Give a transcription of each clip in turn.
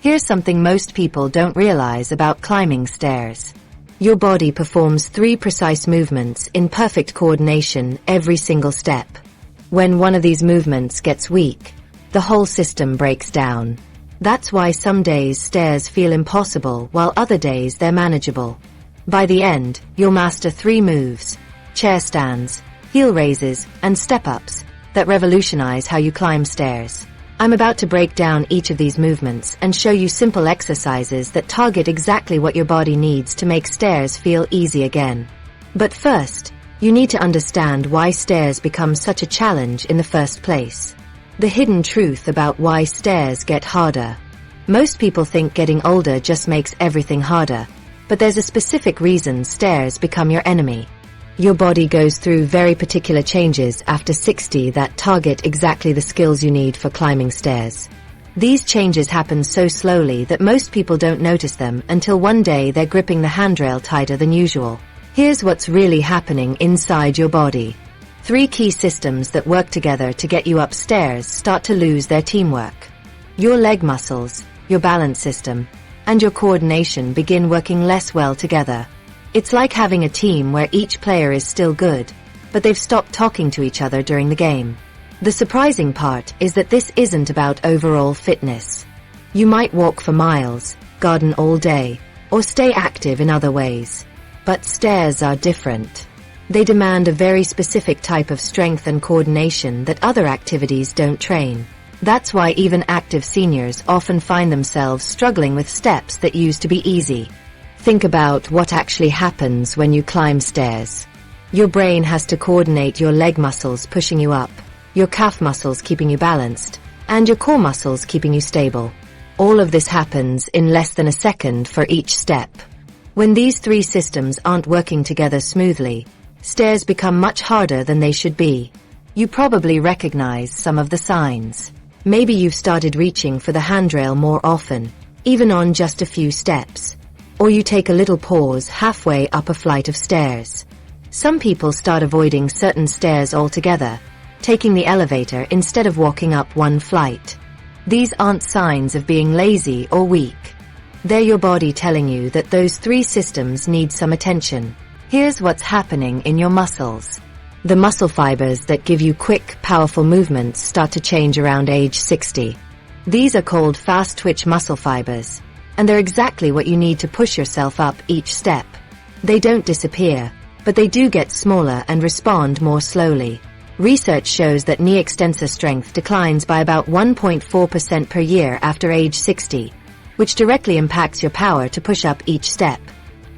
Here's something most people don't realize about climbing stairs. Your body performs 3 precise movements in perfect coordination every single step. When one of these movements gets weak, the whole system breaks down. That's why some days stairs feel impossible while other days they're manageable. By the end, you'll master 3 moves: chair stands, heel raises, and step-ups that revolutionize how you climb stairs. I'm about to break down each of these movements and show you simple exercises that target exactly what your body needs to make stairs feel easy again. But first, you need to understand why stairs become such a challenge in the first place. The hidden truth about why stairs get harder. Most people think getting older just makes everything harder, but there's a specific reason stairs become your enemy. Your body goes through very particular changes after 60 that target exactly the skills you need for climbing stairs. These changes happen so slowly that most people don't notice them until one day they're gripping the handrail tighter than usual. Here's what's really happening inside your body. 3 key systems that work together to get you upstairs start to lose their teamwork. Your leg muscles, your balance system, and your coordination begin working less well together. It's like having a team where each player is still good, but they've stopped talking to each other during the game. The surprising part is that this isn't about overall fitness. You might walk for miles, garden all day, or stay active in other ways. But stairs are different. They demand a very specific type of strength and coordination that other activities don't train. That's why even active seniors often find themselves struggling with steps that used to be easy. Think about what actually happens when you climb stairs. Your brain has to coordinate your leg muscles pushing you up, your calf muscles keeping you balanced, and your core muscles keeping you stable. All of this happens in less than a second for each step. When these 3 systems aren't working together smoothly, stairs become much harder than they should be. You probably recognize some of the signs. Maybe you've started reaching for the handrail more often, even on just a few steps. Or you take a little pause halfway up a flight of stairs. Some people start avoiding certain stairs altogether, taking the elevator instead of walking up one flight. These aren't signs of being lazy or weak. They're your body telling you that those 3 systems need some attention. Here's what's happening in your muscles. The muscle fibers that give you quick, powerful movements start to change around age 60. These are called fast-twitch muscle fibers, and they're exactly what you need to push yourself up each step. They don't disappear, but they do get smaller and respond more slowly. Research shows that knee extensor strength declines by about 1.4% per year after age 60, which directly impacts your power to push up each step.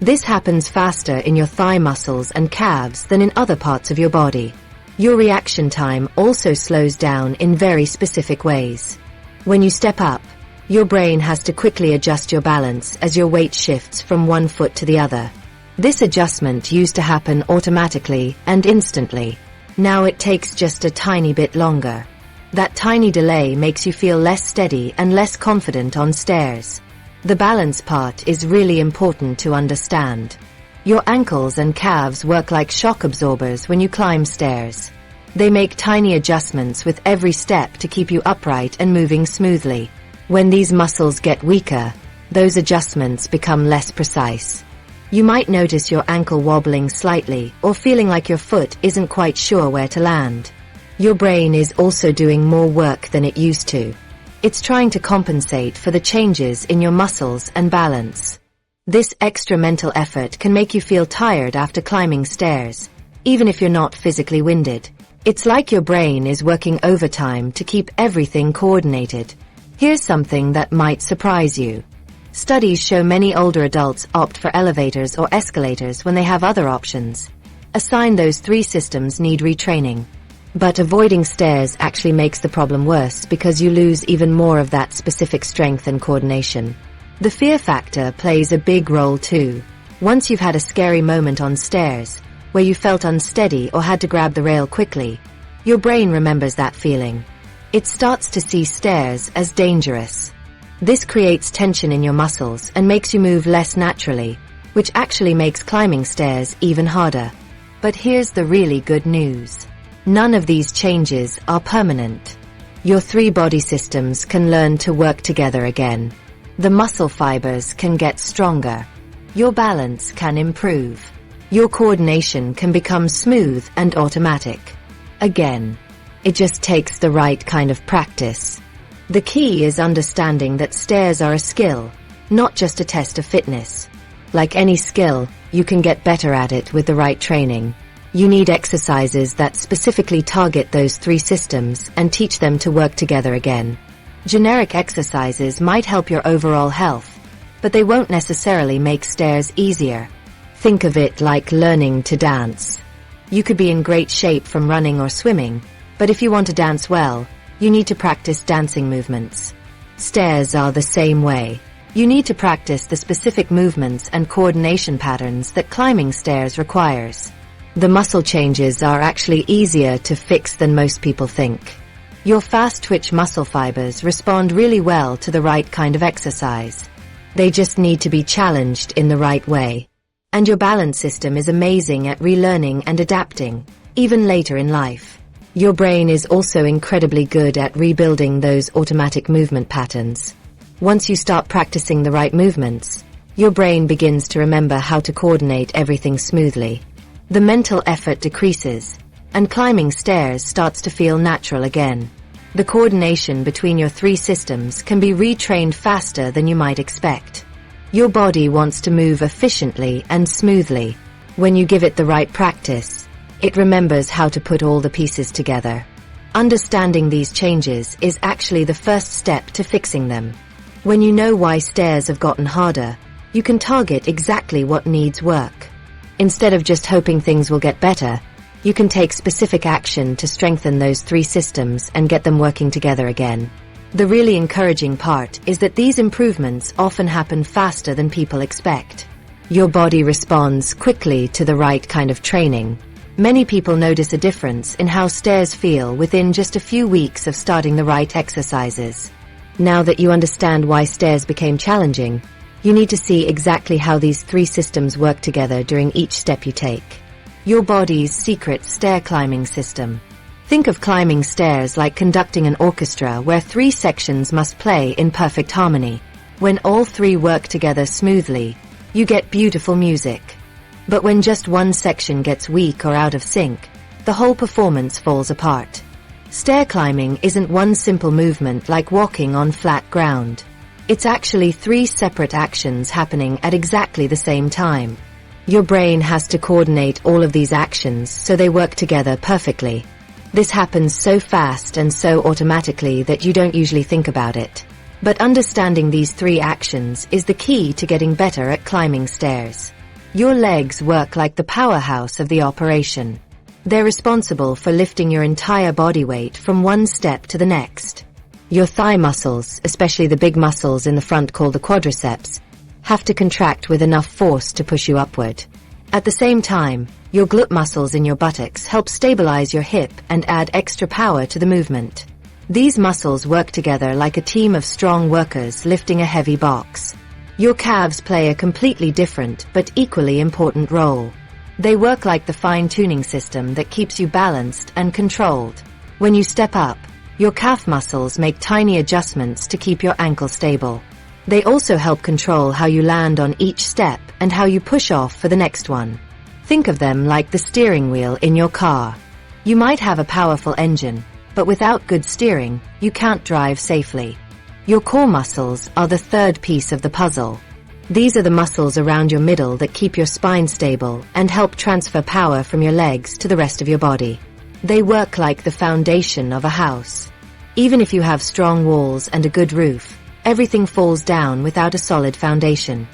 This happens faster in your thigh muscles and calves than in other parts of your body. Your reaction time also slows down in very specific ways. When you step up, your brain has to quickly adjust your balance as your weight shifts from one foot to the other. This adjustment used to happen automatically and instantly. Now it takes just a tiny bit longer. That tiny delay makes you feel less steady and less confident on stairs. The balance part is really important to understand. Your ankles and calves work like shock absorbers when you climb stairs. They make tiny adjustments with every step to keep you upright and moving smoothly. When these muscles get weaker, those adjustments become less precise. You might notice your ankle wobbling slightly or feeling like your foot isn't quite sure where to land. Your brain is also doing more work than it used to. It's trying to compensate for the changes in your muscles and balance. This extra mental effort can make you feel tired after climbing stairs, even if you're not physically winded. It's like your brain is working overtime to keep everything coordinated. Here's something that might surprise you. Studies show many older adults opt for elevators or escalators when they have other options. A sign those 3 systems need retraining. But avoiding stairs actually makes the problem worse because you lose even more of that specific strength and coordination. The fear factor plays a big role too. Once you've had a scary moment on stairs, where you felt unsteady or had to grab the rail quickly, your brain remembers that feeling. It starts to see stairs as dangerous. This creates tension in your muscles and makes you move less naturally, which actually makes climbing stairs even harder. But here's the really good news. None of these changes are permanent. Your 3 body systems can learn to work together again. The muscle fibers can get stronger. Your balance can improve. Your coordination can become smooth and automatic. Again, it just takes the right kind of practice. The key is understanding that stairs are a skill, not just a test of fitness. Like any skill, you can get better at it with the right training. You need exercises that specifically target those three systems and teach them to work together again. Generic exercises might help your overall health, but they won't necessarily make stairs easier. Think of it like learning to dance. You could be in great shape from running or swimming, but if you want to dance well, you need to practice dancing movements. Stairs are the same way. You need to practice the specific movements and coordination patterns that climbing stairs requires. The muscle changes are actually easier to fix than most people think. Your fast-twitch muscle fibers respond really well to the right kind of exercise. They just need to be challenged in the right way. And your balance system is amazing at relearning and adapting, even later in life. Your brain is also incredibly good at rebuilding those automatic movement patterns. Once you start practicing the right movements, your brain begins to remember how to coordinate everything smoothly. The mental effort decreases, and climbing stairs starts to feel natural again. The coordination between your three systems can be retrained faster than you might expect. Your body wants to move efficiently and smoothly. When you give it the right practice, it remembers how to put all the pieces together. Understanding these changes is actually the first step to fixing them. When you know why stairs have gotten harder, you can target exactly what needs work. Instead of just hoping things will get better, you can take specific action to strengthen those three systems and get them working together again. The really encouraging part is that these improvements often happen faster than people expect. Your body responds quickly to the right kind of training. Many people notice a difference in how stairs feel within just a few weeks of starting the right exercises. Now that you understand why stairs became challenging, you need to see exactly how these three systems work together during each step you take. Your body's secret stair climbing system. Think of climbing stairs like conducting an orchestra where three sections must play in perfect harmony. When all three work together smoothly, you get beautiful music. But when just one section gets weak or out of sync, the whole performance falls apart. Stair climbing isn't one simple movement like walking on flat ground. It's actually three separate actions happening at exactly the same time. Your brain has to coordinate all of these actions so they work together perfectly. This happens so fast and so automatically that you don't usually think about it. But understanding these three actions is the key to getting better at climbing stairs. Your legs work like the powerhouse of the operation. They're responsible for lifting your entire body weight from one step to the next. Your thigh muscles, especially the big muscles in the front called the quadriceps, have to contract with enough force to push you upward. At the same time, your glute muscles in your buttocks help stabilize your hip and add extra power to the movement. These muscles work together like a team of strong workers lifting a heavy box. Your calves play a completely different but equally important role. They work like the fine-tuning system that keeps you balanced and controlled. When you step up, your calf muscles make tiny adjustments to keep your ankle stable. They also help control how you land on each step and how you push off for the next one. Think of them like the steering wheel in your car. You might have a powerful engine, but without good steering, you can't drive safely. Your core muscles are the third piece of the puzzle. These are the muscles around your middle that keep your spine stable and help transfer power from your legs to the rest of your body. They work like the foundation of a house. Even if you have strong walls and a good roof, everything falls down without a solid foundation.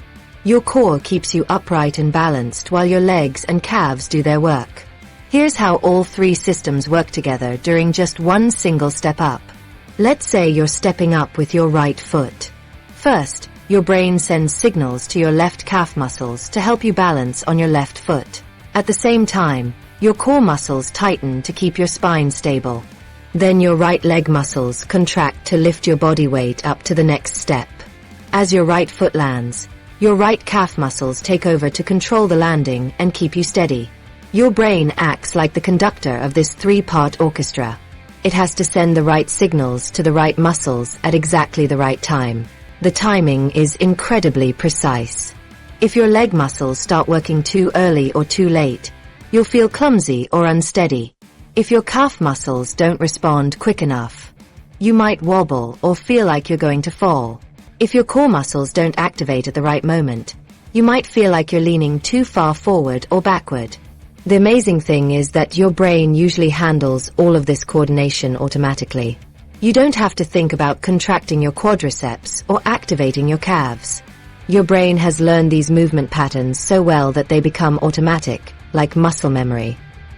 Your core keeps you upright and balanced while your legs and calves do their work. Here's how all three systems work together during just one single step up. Let's say you're stepping up with your right foot. First, your brain sends signals to your left calf muscles to help you balance on your left foot. At the same time, your core muscles tighten to keep your spine stable. Then your right leg muscles contract to lift your body weight up to the next step. As your right foot lands, your right calf muscles take over to control the landing and keep you steady. Your brain acts like the conductor of this three-part orchestra. It has to send the right signals to the right muscles at exactly the right time. The timing is incredibly precise. If your leg muscles start working too early or too late, you'll feel clumsy or unsteady. If your calf muscles don't respond quick enough, you might wobble or feel like you're going to fall. If your core muscles don't activate at the right moment, you might feel like you're leaning too far forward or backward. The amazing thing is that your brain usually handles all of this coordination automatically. You don't have to think about contracting your quadriceps or activating your calves. Your brain has learned these movement patterns so well that they become automatic, like muscle memory.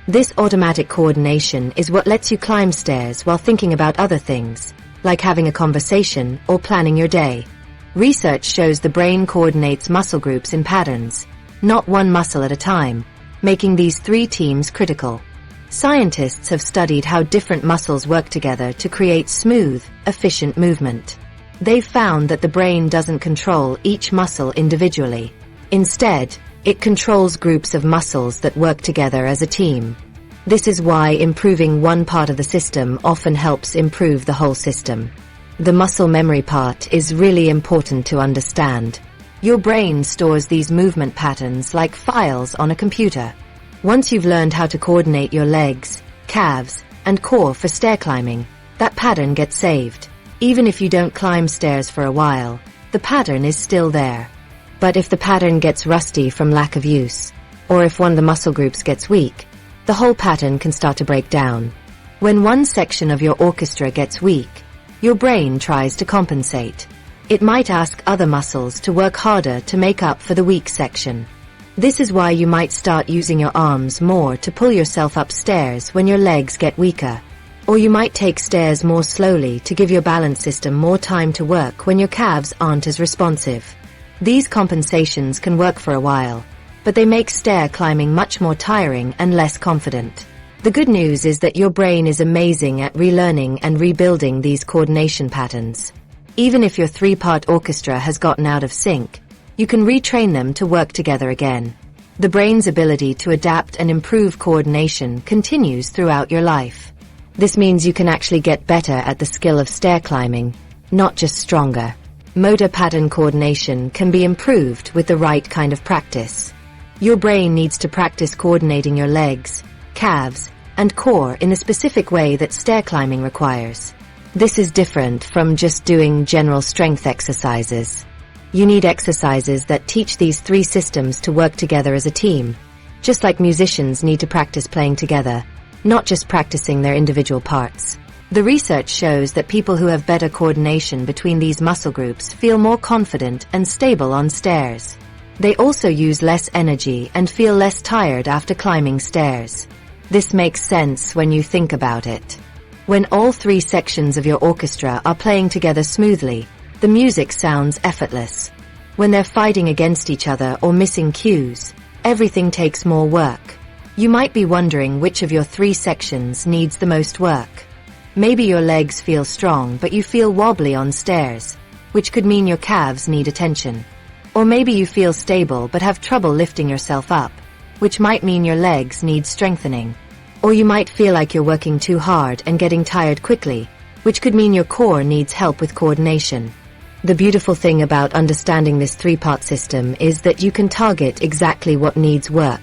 This automatic coordination is what lets you climb stairs while thinking about other things, like having a conversation or planning your day. Research shows the brain coordinates muscle groups in patterns, not one muscle at a time, making these 3 teams critical. Scientists have studied how different muscles work together to create smooth, efficient movement. They've found that the brain doesn't control each muscle individually. Instead, it controls groups of muscles that work together as a team. This is why improving one part of the system often helps improve the whole system. The muscle memory part is really important to understand. Your brain stores these movement patterns like files on a computer. Once you've learned how to coordinate your legs, calves, and core for stair climbing, that pattern gets saved. Even if you don't climb stairs for a while, the pattern is still there. But if the pattern gets rusty from lack of use, or if one of the muscle groups gets weak, the whole pattern can start to break down. When one section of your orchestra gets weak, your brain tries to compensate. It might ask other muscles to work harder to make up for the weak section. This is why you might start using your arms more to pull yourself upstairs when your legs get weaker. Or you might take stairs more slowly to give your balance system more time to work when your calves aren't as responsive. These compensations can work for a while, but they make stair climbing much more tiring and less confident. The good news is that your brain is amazing at relearning and rebuilding these coordination patterns. Even if your 3-part orchestra has gotten out of sync, you can retrain them to work together again. The brain's ability to adapt and improve coordination continues throughout your life. This means you can actually get better at the skill of stair climbing, not just stronger. Motor pattern coordination can be improved with the right kind of practice. Your brain needs to practice coordinating your legs, calves, and core in the specific way that stair climbing requires. This is different from just doing general strength exercises. You need exercises that teach these 3 systems to work together as a team, just like musicians need to practice playing together, not just practicing their individual parts. The research shows that people who have better coordination between these muscle groups feel more confident and stable on stairs. They also use less energy and feel less tired after climbing stairs. This makes sense when you think about it. When all 3 sections of your orchestra are playing together smoothly, the music sounds effortless. When they're fighting against each other or missing cues, everything takes more work. You might be wondering which of your 3 sections needs the most work. Maybe your legs feel strong but you feel wobbly on stairs, which could mean your calves need attention. Or maybe you feel stable but have trouble lifting yourself up, which might mean your legs need strengthening. Or you might feel like you're working too hard and getting tired quickly, which could mean your core needs help with coordination. The beautiful thing about understanding this 3-part system is that you can target exactly what needs work.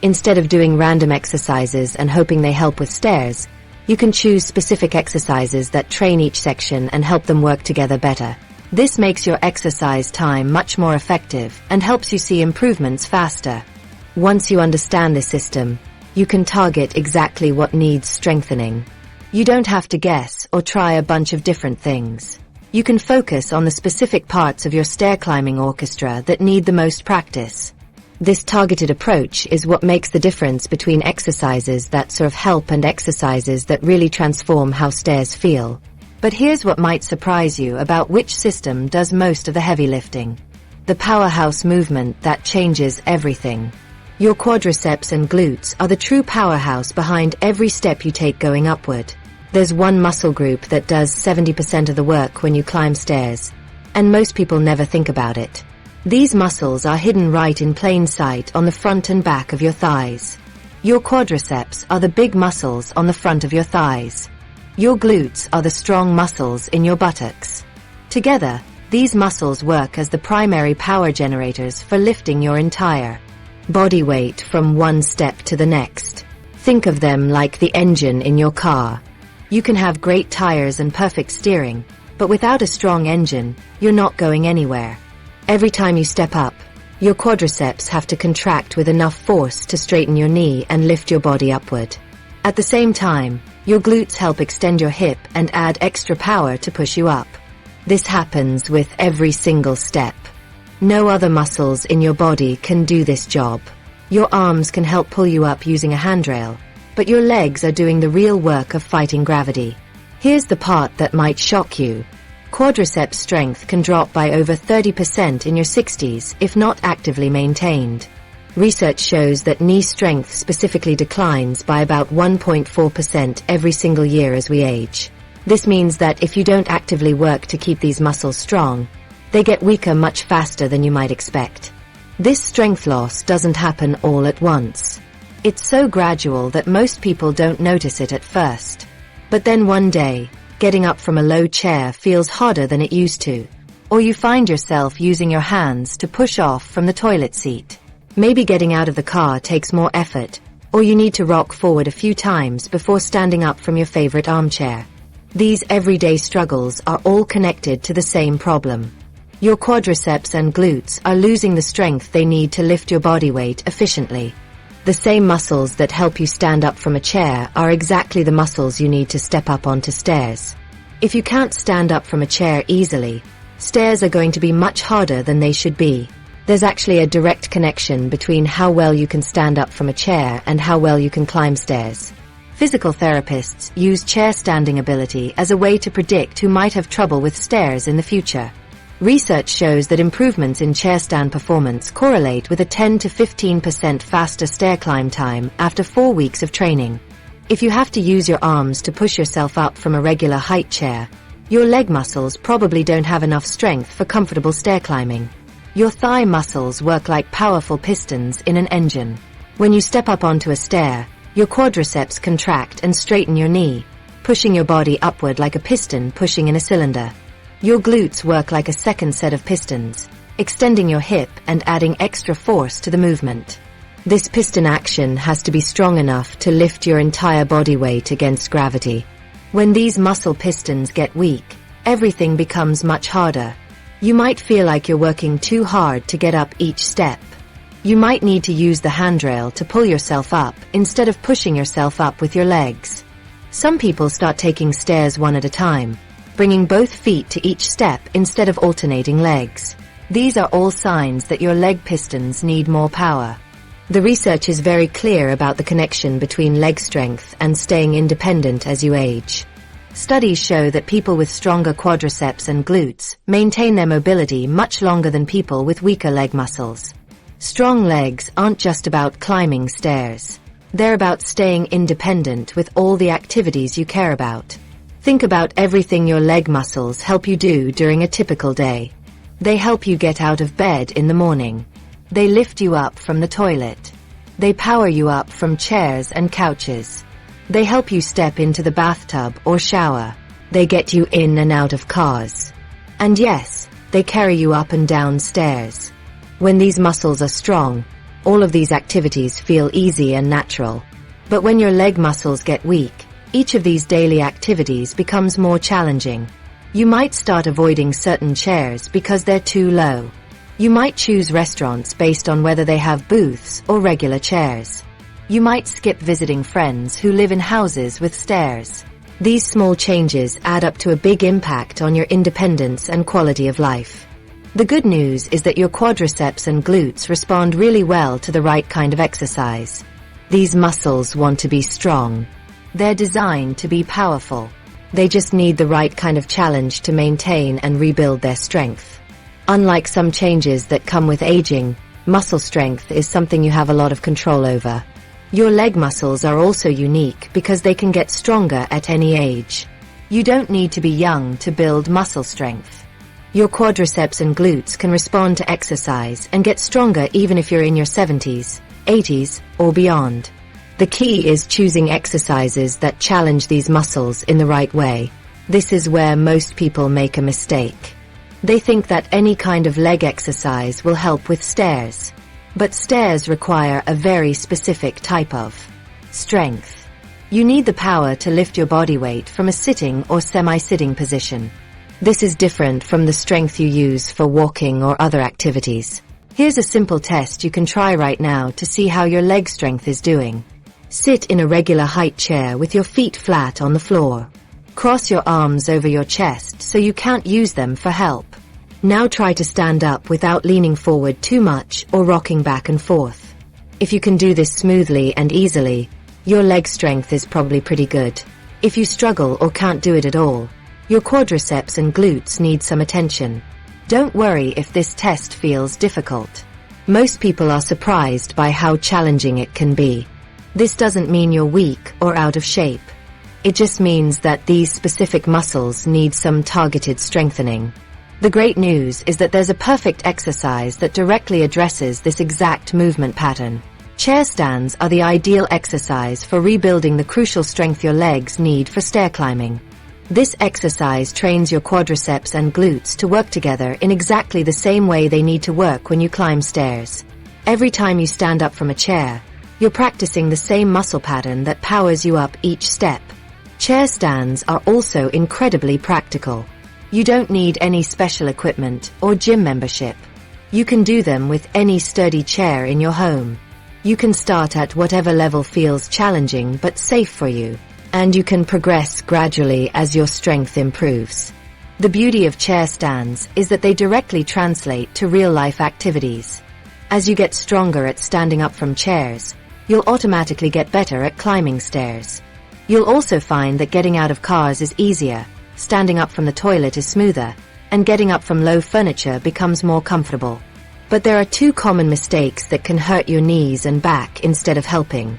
Instead of doing random exercises and hoping they help with stairs, you can choose specific exercises that train each section and help them work together better. This makes your exercise time much more effective and helps you see improvements faster. Once you understand this system, you can target exactly what needs strengthening. You don't have to guess or try a bunch of different things. You can focus on the specific parts of your stair climbing orchestra that need the most practice. This targeted approach is what makes the difference between exercises that sort of help and exercises that really transform how stairs feel. But here's what might surprise you about which system does most of the heavy lifting. The Powerhouse movement that changes everything. Your quadriceps and glutes are the true powerhouse behind every step you take going upward. There's one muscle group that does 70% of the work when you climb stairs, and most people never think about it. These muscles are hidden right in plain sight on the front and back of your thighs. Your quadriceps are the big muscles on the front of your thighs. Your glutes are the strong muscles in your buttocks. Together, These muscles work as the primary power generators for lifting your entire body weight from one step to the next. Think of them like the engine in your car. You can have great tires and perfect steering, but without a strong engine, you're not going anywhere. Every time you step up, your quadriceps have to contract with enough force to straighten your knee and lift your body upward. At the same time, your glutes help extend your hip and add extra power to push you up. This happens with every single step. No other muscles in your body can do this job. Your arms can help pull you up using a handrail, but your legs are doing the real work of fighting gravity. Here's the part that might shock you. Quadriceps strength can drop by over 30% in your 60s if not actively maintained. Research shows that knee strength specifically declines by about 1.4% every single year as we age. This means that if you don't actively work to keep these muscles strong, they get weaker much faster than you might expect. This strength loss doesn't happen all at once. It's so gradual that most people don't notice it at first. But then one day, getting up from a low chair feels harder than it used to. Or you find yourself using your hands to push off from the toilet seat. Maybe getting out of the car takes more effort, or you need to rock forward a few times before standing up from your favorite armchair. These everyday struggles are all connected to the same problem. Your quadriceps and glutes are losing the strength they need to lift your body weight efficiently. The same muscles that help you stand up from a chair are exactly the muscles you need to step up onto stairs. If you can't stand up from a chair easily, stairs are going to be much harder than they should be. There's actually a direct connection between how well you can stand up from a chair and how well you can climb stairs. Physical therapists use chair standing ability as a way to predict who might have trouble with stairs in the future. Research shows that improvements in chair stand performance correlate with a 10 to 15% faster stair climb time after 4 weeks of training. If you have to use your arms to push yourself up from a regular height chair, your leg muscles probably don't have enough strength for comfortable stair climbing. Your thigh muscles work like powerful pistons in an engine. When you step up onto a stair, your quadriceps contract and straighten your knee, pushing your body upward like a piston pushing in a cylinder. Your glutes work like a second set of pistons, extending your hip and adding extra force to the movement. This piston action has to be strong enough to lift your entire body weight against gravity. When these muscle pistons get weak, everything becomes much harder. You might feel like you're working too hard to get up each step. You might need to use the handrail to pull yourself up instead of pushing yourself up with your legs. Some people start taking stairs one at a time, bringing both feet to each step instead of alternating legs. These are all signs that your leg pistons need more power. The research is very clear about the connection between leg strength and staying independent as you age. Studies show that people with stronger quadriceps and glutes maintain their mobility much longer than people with weaker leg muscles. Strong legs aren't just about climbing stairs. They're about staying independent with all the activities you care about. Think about everything your leg muscles help you do during a typical day. They help you get out of bed in the morning. They lift you up from the toilet. They power you up from chairs and couches. They help you step into the bathtub or shower. They get you in and out of cars. And yes, they carry you up and down stairs. When these muscles are strong, all of these activities feel easy and natural. But when your leg muscles get weak, each of these daily activities becomes more challenging. You might start avoiding certain chairs because they're too low. You might choose restaurants based on whether they have booths or regular chairs. You might skip visiting friends who live in houses with stairs. These small changes add up to a big impact on your independence and quality of life. The good news is that your quadriceps and glutes respond really well to the right kind of exercise. These muscles want to be strong. They're designed to be powerful. They just need the right kind of challenge to maintain and rebuild their strength. Unlike some changes that come with aging, muscle strength is something you have a lot of control over. Your leg muscles are also unique because they can get stronger at any age. You don't need to be young to build muscle strength. Your quadriceps and glutes can respond to exercise and get stronger even if you're in your 70s, 80s, or beyond. The key is choosing exercises that challenge these muscles in the right way. This is where most people make a mistake. They think that any kind of leg exercise will help with stairs. But stairs require a very specific type of strength. You need the power to lift your body weight from a sitting or semi-sitting position. This is different from the strength you use for walking or other activities. Here's a simple test you can try right now to see how your leg strength is doing. Sit in a regular height chair with your feet flat on the floor. Cross your arms over your chest so you can't use them for help. Now try to stand up without leaning forward too much or rocking back and forth. If you can do this smoothly and easily, your leg strength is probably pretty good. If you struggle or can't do it at all, your quadriceps and glutes need some attention. Don't worry if this test feels difficult. Most people are surprised by how challenging it can be. This doesn't mean you're weak or out of shape. It just means that these specific muscles need some targeted strengthening. The great news is that there's a perfect exercise that directly addresses this exact movement pattern. Chair stands are the ideal exercise for rebuilding the crucial strength your legs need for stair climbing. This exercise trains your quadriceps and glutes to work together in exactly the same way they need to work when you climb stairs. Every time you stand up from a chair, you're practicing the same muscle pattern that powers you up each step. Chair stands are also incredibly practical. You don't need any special equipment or gym membership. You can do them with any sturdy chair in your home. You can start at whatever level feels challenging but safe for you, and you can progress gradually as your strength improves. The beauty of chair stands is that they directly translate to real-life activities. As you get stronger at standing up from chairs, you'll automatically get better at climbing stairs. You'll also find that getting out of cars is easier, standing up from the toilet is smoother, and getting up from low furniture becomes more comfortable. But there are two common mistakes that can hurt your knees and back instead of helping.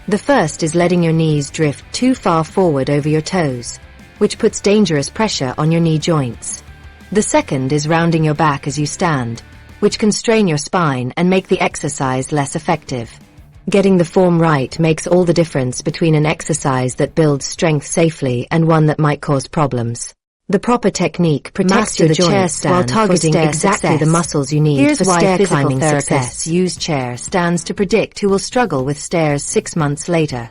The first is letting your knees drift too far forward over your toes, which puts dangerous pressure on your knee joints. The second is rounding your back as you stand, which can strain your spine and make the exercise less effective. Getting the form right makes all the difference between an exercise that builds strength safely and one that might cause problems. The proper technique protects your joints while targeting exactly the muscles you need. Here's why stair climbing therapists use chair stands to predict who will struggle with stairs 6 months later.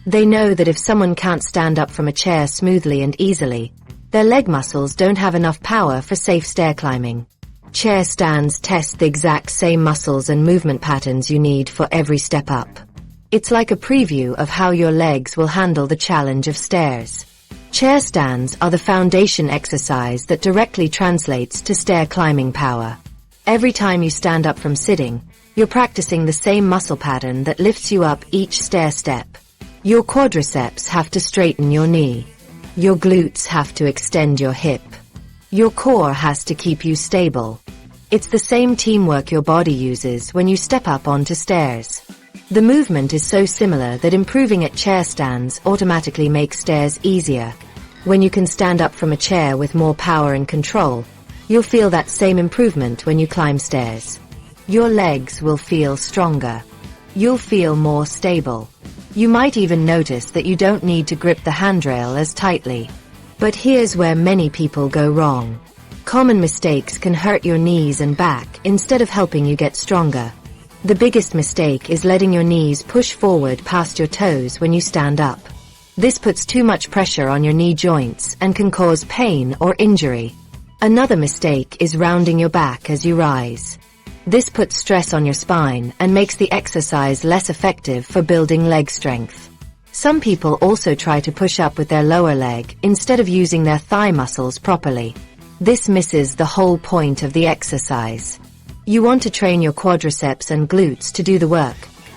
They know that if someone can't stand up from a chair smoothly and easily, their leg muscles don't have enough power for safe stair climbing. Chair stands test the exact same muscles and movement patterns you need for every step up. It's like a preview of how your legs will handle the challenge of stairs. Chair stands are the foundation exercise that directly translates to stair climbing power. Every time you stand up from sitting, you're practicing the same muscle pattern that lifts you up each stair step. Your quadriceps have to straighten your knee. Your glutes have to extend your hip. Your core has to keep you stable. It's the same teamwork your body uses when you step up onto stairs. The movement is so similar that improving at chair stands automatically makes stairs easier. When you can stand up from a chair with more power and control, you'll feel that same improvement when you climb stairs. Your legs will feel stronger. You'll feel more stable. You might even notice that you don't need to grip the handrail as tightly. But here's where many people go wrong. Common mistakes can hurt your knees and back instead of helping you get stronger. The biggest mistake is letting your knees push forward past your toes when you stand up. This puts too much pressure on your knee joints and can cause pain or injury. Another mistake is rounding your back as you rise. This puts stress on your spine and makes the exercise less effective for building leg strength. Some people also try to push up with their lower leg instead of using their thigh muscles properly. This misses the whole point of the exercise. You want to train your quadriceps and glutes to do the work,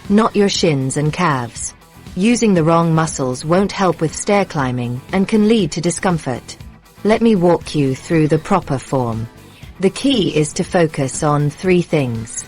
not your shins and calves. Using the wrong muscles won't help with stair climbing and can lead to discomfort. Let me walk you through the proper form. The key is to focus on 3 things.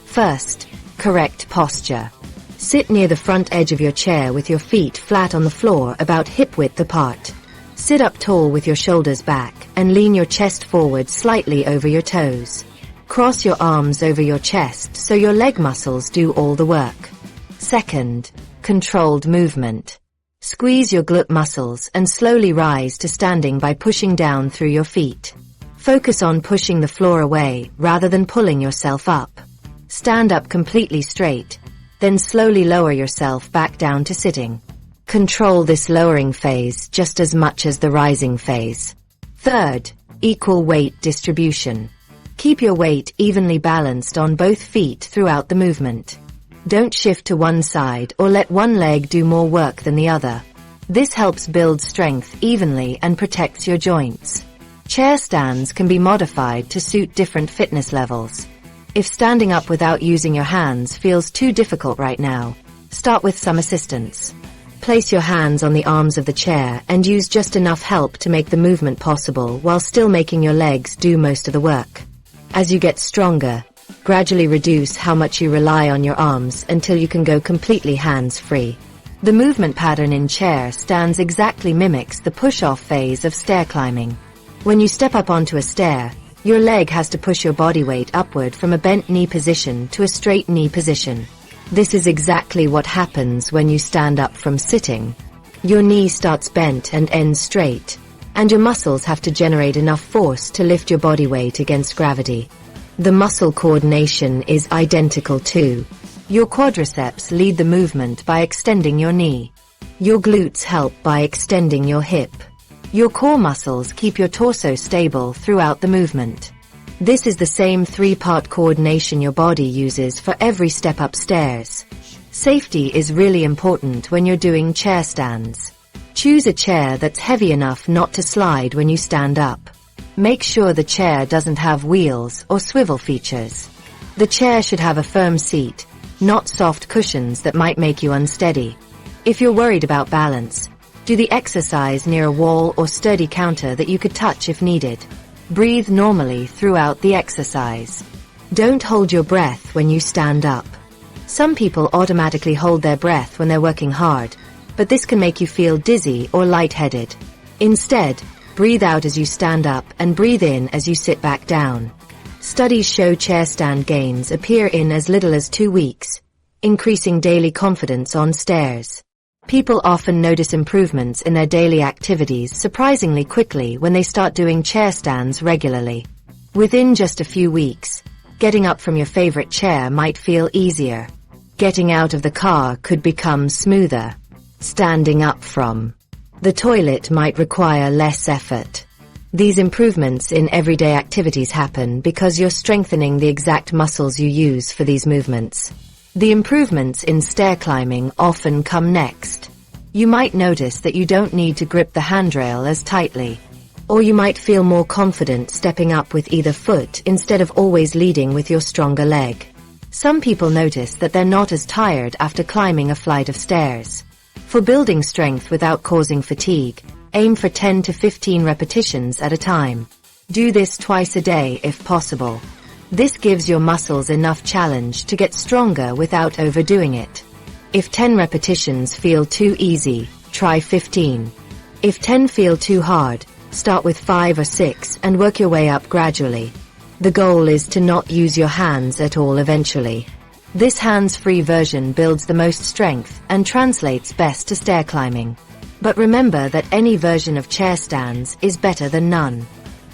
First, correct posture. Sit near the front edge of your chair with your feet flat on the floor about hip width apart. Sit up tall with your shoulders back and lean your chest forward slightly over your toes. Cross your arms over your chest so your leg muscles do all the work. Second, controlled movement. Squeeze your glute muscles and slowly rise to standing by pushing down through your feet. Focus on pushing the floor away rather than pulling yourself up. Stand up completely straight, then slowly lower yourself back down to sitting. Control this lowering phase just as much as the rising phase. Third, equal weight distribution. Keep your weight evenly balanced on both feet throughout the movement. Don't shift to one side or let one leg do more work than the other. This helps build strength evenly and protects your joints. Chair stands can be modified to suit different fitness levels. If standing up without using your hands feels too difficult right now, start with some assistance. Place your hands on the arms of the chair and use just enough help to make the movement possible while still making your legs do most of the work. As you get stronger, gradually reduce how much you rely on your arms until you can go completely hands-free. The movement pattern in chair stands exactly mimics the push-off phase of stair climbing. When you step up onto a stair, your leg has to push your body weight upward from a bent knee position to a straight knee position. This is exactly what happens when you stand up from sitting. Your knee starts bent and ends straight, and your muscles have to generate enough force to lift your body weight against gravity. The muscle coordination is identical too. Your quadriceps lead the movement by extending your knee. Your glutes help by extending your hip. Your core muscles keep your torso stable throughout the movement. This is the same three-part coordination your body uses for every step up stairs. Safety is really important when you're doing chair stands. Choose a chair that's heavy enough not to slide when you stand up. Make sure the chair doesn't have wheels or swivel features. The chair should have a firm seat, not soft cushions that might make you unsteady. If you're worried about balance, do the exercise near a wall or sturdy counter that you could touch if needed. Breathe normally throughout the exercise. Don't hold your breath when you stand up. Some people automatically hold their breath when they're working hard, but this can make you feel dizzy or lightheaded. Instead, breathe out as you stand up and breathe in as you sit back down. Studies show chair stand gains appear in as little as 2 weeks, increasing daily confidence on stairs. People often notice improvements in their daily activities surprisingly quickly when they start doing chair stands regularly. Within just a few weeks, getting up from your favorite chair might feel easier. Getting out of the car could become smoother. Standing up from the toilet might require less effort. These improvements in everyday activities happen because you're strengthening the exact muscles you use for these movements. The improvements in stair climbing often come next. You might notice that you don't need to grip the handrail as tightly, or you might feel more confident stepping up with either foot instead of always leading with your stronger leg. Some people notice that they're not as tired after climbing a flight of stairs. For building strength without causing fatigue, aim for 10 to 15 repetitions at a time. Do this twice a day if possible. This gives your muscles enough challenge to get stronger without overdoing it. If 10 repetitions feel too easy, try 15. If 10 feel too hard, start with 5 or 6 and work your way up gradually. The goal is to not use your hands at all eventually. This hands-free version builds the most strength and translates best to stair climbing. But remember that any version of chair stands is better than none.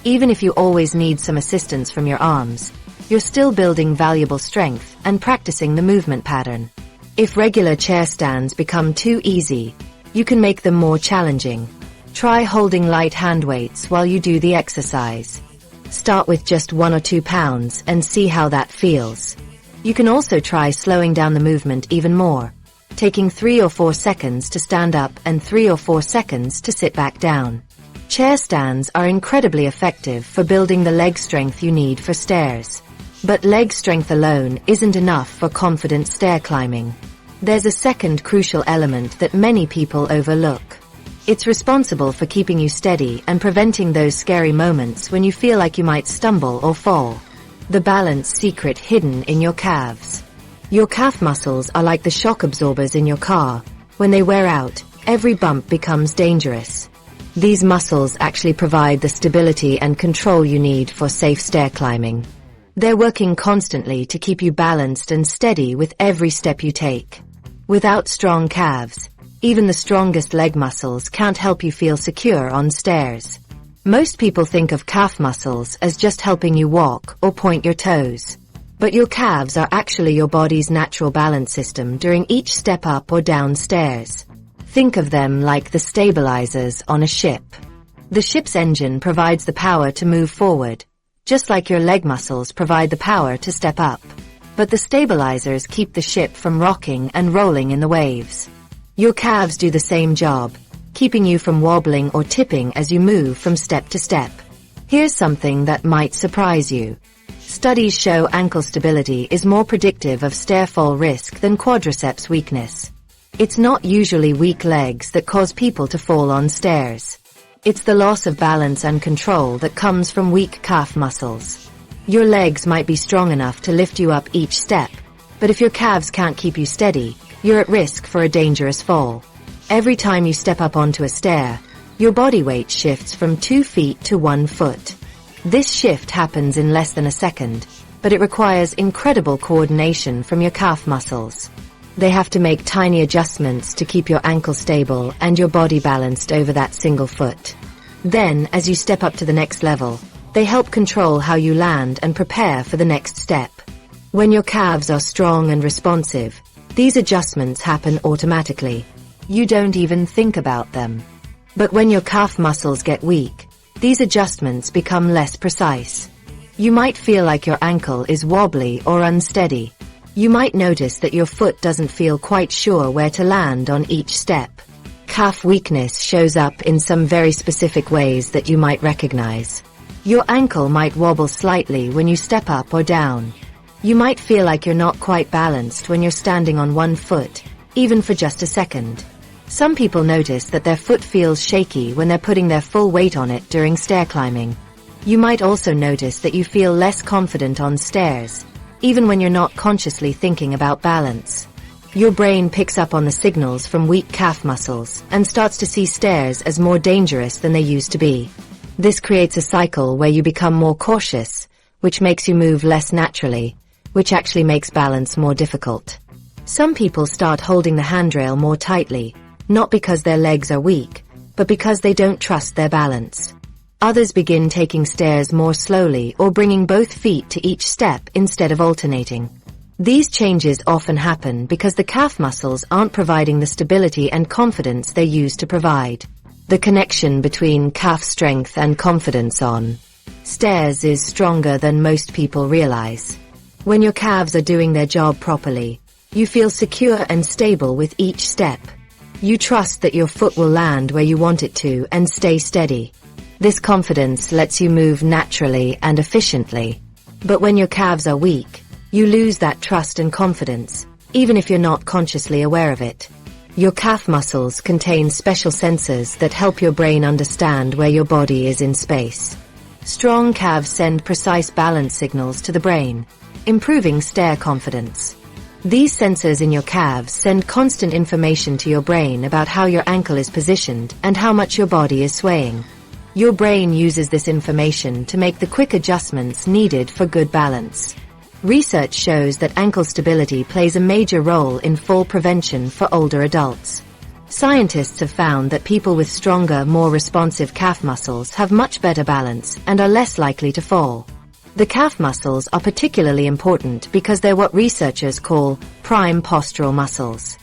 Even if you always need some assistance from your arms, you're still building valuable strength and practicing the movement pattern. If regular chair stands become too easy, you can make them more challenging. Try holding light hand weights while you do the exercise. Start with just 1 or 2 pounds and see how that feels. You can also try slowing down the movement even more, taking 3 or 4 seconds to stand up and 3 or 4 seconds to sit back down. Chair stands are incredibly effective for building the leg strength you need for stairs. But leg strength alone isn't enough for confident stair climbing. There's a second crucial element that many people overlook. It's responsible for keeping you steady and preventing those scary moments when you feel like you might stumble or fall. The balance secret hidden in your calves. Your calf muscles are like the shock absorbers in your car. When they wear out, every bump becomes dangerous. These muscles actually provide the stability and control you need for safe stair climbing. They're working constantly to keep you balanced and steady with every step you take. Without strong calves, even the strongest leg muscles can't help you feel secure on stairs. Most people think of calf muscles as just helping you walk or point your toes. But your calves are actually your body's natural balance system during each step up or down stairs. Think of them like the stabilizers on a ship. The ship's engine provides the power to move forward, just like your leg muscles provide the power to step up. But the stabilizers keep the ship from rocking and rolling in the waves. Your calves do the same job, keeping you from wobbling or tipping as you move from step to step. Here's something that might surprise you. Studies show ankle stability is more predictive of stair fall risk than quadriceps weakness. It's not usually weak legs that cause people to fall on stairs. It's the loss of balance and control that comes from weak calf muscles. Your legs might be strong enough to lift you up each step, but if your calves can't keep you steady, you're at risk for a dangerous fall. Every time you step up onto a stair, your body weight shifts from 2 feet to 1 foot. This shift happens in less than a second, but it requires incredible coordination from your calf muscles. They have to make tiny adjustments to keep your ankle stable and your body balanced over that single foot. Then, as you step up to the next level, they help control how you land and prepare for the next step. When your calves are strong and responsive, these adjustments happen automatically. You don't even think about them. But when your calf muscles get weak, these adjustments become less precise. You might feel like your ankle is wobbly or unsteady. You might notice that your foot doesn't feel quite sure where to land on each step. Calf weakness shows up in some very specific ways that you might recognize. Your ankle might wobble slightly when you step up or down. You might feel like you're not quite balanced when you're standing on one foot, even for just a second. Some people notice that their foot feels shaky when they're putting their full weight on it during stair climbing. You might also notice that you feel less confident on stairs, even when you're not consciously thinking about balance. Your brain picks up on the signals from weak calf muscles and starts to see stairs as more dangerous than they used to be. This creates a cycle where you become more cautious, which makes you move less naturally, which actually makes balance more difficult. Some people start holding the handrail more tightly, not because their legs are weak, but because they don't trust their balance. Others begin taking stairs more slowly or bringing both feet to each step instead of alternating. These changes often happen because the calf muscles aren't providing the stability and confidence they used to provide. The connection between calf strength and confidence on stairs is stronger than most people realize. When your calves are doing their job properly, you feel secure and stable with each step. You trust that your foot will land where you want it to and stay steady. This confidence lets you move naturally and efficiently. But when your calves are weak, you lose that trust and confidence, even if you're not consciously aware of it. Your calf muscles contain special sensors that help your brain understand where your body is in space. Strong calves send precise balance signals to the brain, improving stair confidence. These sensors in your calves send constant information to your brain about how your ankle is positioned and how much your body is swaying. Your brain uses this information to make the quick adjustments needed for good balance. Research shows that ankle stability plays a major role in fall prevention for older adults. Scientists have found that people with stronger, more responsive calf muscles have much better balance and are less likely to fall. The calf muscles are particularly important because they're what researchers call prime postural muscles.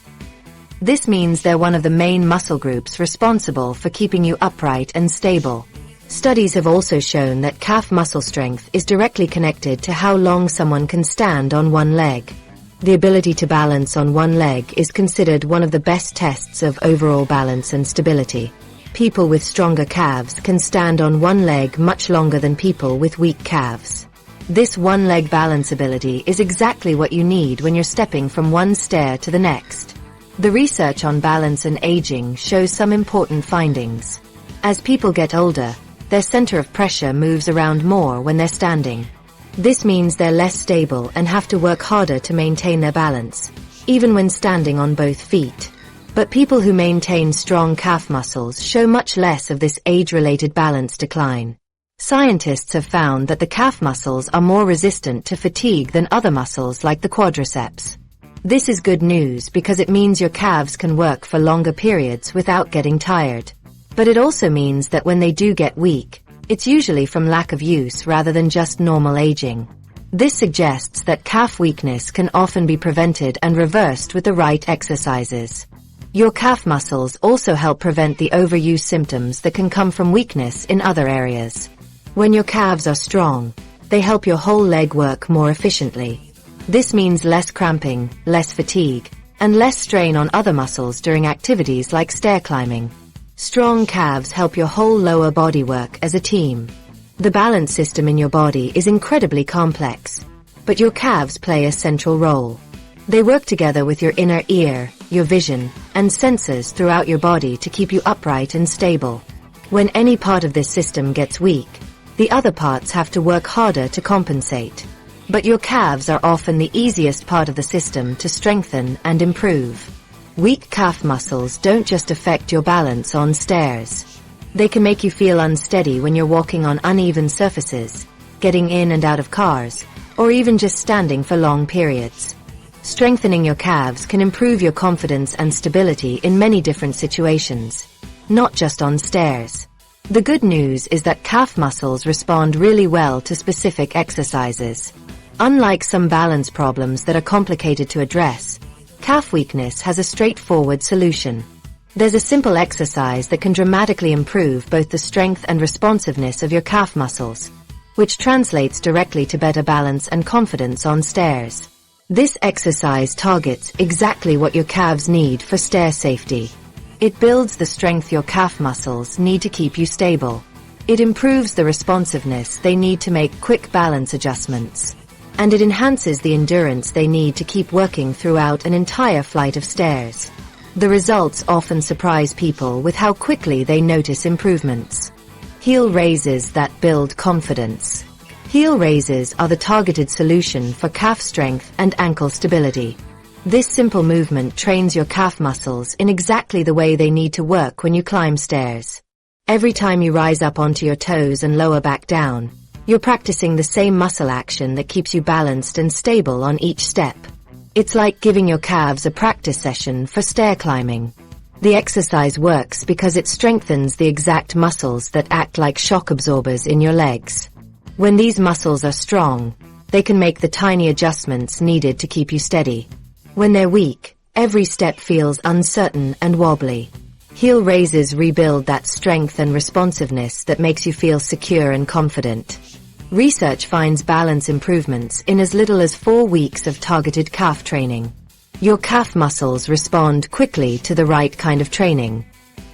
This means they're one of the main muscle groups responsible for keeping you upright and stable. Studies have also shown that calf muscle strength is directly connected to how long someone can stand on one leg. The ability to balance on one leg is considered one of the best tests of overall balance and stability. People with stronger calves can stand on one leg much longer than people with weak calves. This one-leg balance ability is exactly what you need when you're stepping from one stair to the next. The research on balance and aging shows some important findings. As people get older, their center of pressure moves around more when they're standing. This means they're less stable and have to work harder to maintain their balance, even when standing on both feet. But people who maintain strong calf muscles show much less of this age-related balance decline. Scientists have found that the calf muscles are more resistant to fatigue than other muscles like the quadriceps. This is good news because it means your calves can work for longer periods without getting tired. But it also means that when they do get weak, It's usually from lack of use rather than just normal aging. This suggests that calf weakness can often be prevented and reversed with the right exercises. Your calf muscles also help prevent the overuse symptoms that can come from weakness in other areas. When your calves are strong, they help your whole leg work more efficiently. This means less cramping, less fatigue, and less strain on other muscles during activities like stair climbing. Strong calves help your whole lower body work as a team. The balance system in your body is incredibly complex, but your calves play a central role. They work together with your inner ear, your vision, and sensors throughout your body to keep you upright and stable. When any part of this system gets weak, the other parts have to work harder to compensate. But your calves are often the easiest part of the system to strengthen and improve. Weak calf muscles don't just affect your balance on stairs. They can make you feel unsteady when you're walking on uneven surfaces, getting in and out of cars, or even just standing for long periods. Strengthening your calves can improve your confidence and stability in many different situations, not just on stairs. The good news is that calf muscles respond really well to specific exercises. Unlike some balance problems that are complicated to address, calf weakness has a straightforward solution. There's a simple exercise that can dramatically improve both the strength and responsiveness of your calf muscles, which translates directly to better balance and confidence on stairs. This exercise targets exactly what your calves need for stair safety. It builds the strength your calf muscles need to keep you stable. It improves the responsiveness they need to make quick balance adjustments. And it enhances the endurance they need to keep working throughout an entire flight of stairs. The results often surprise people with how quickly they notice improvements. Heel raises that build confidence. Heel raises are the targeted solution for calf strength and ankle stability. This simple movement trains your calf muscles in exactly the way they need to work when you climb stairs. Every time you rise up onto your toes and lower back down, you're practicing the same muscle action that keeps you balanced and stable on each step. It's like giving your calves a practice session for stair climbing. The exercise works because it strengthens the exact muscles that act like shock absorbers in your legs. When these muscles are strong, they can make the tiny adjustments needed to keep you steady. When they're weak, every step feels uncertain and wobbly. Heel raises rebuild that strength and responsiveness that makes you feel secure and confident. Research finds balance improvements in as little as 4 weeks of targeted calf training. Your calf muscles respond quickly to the right kind of training.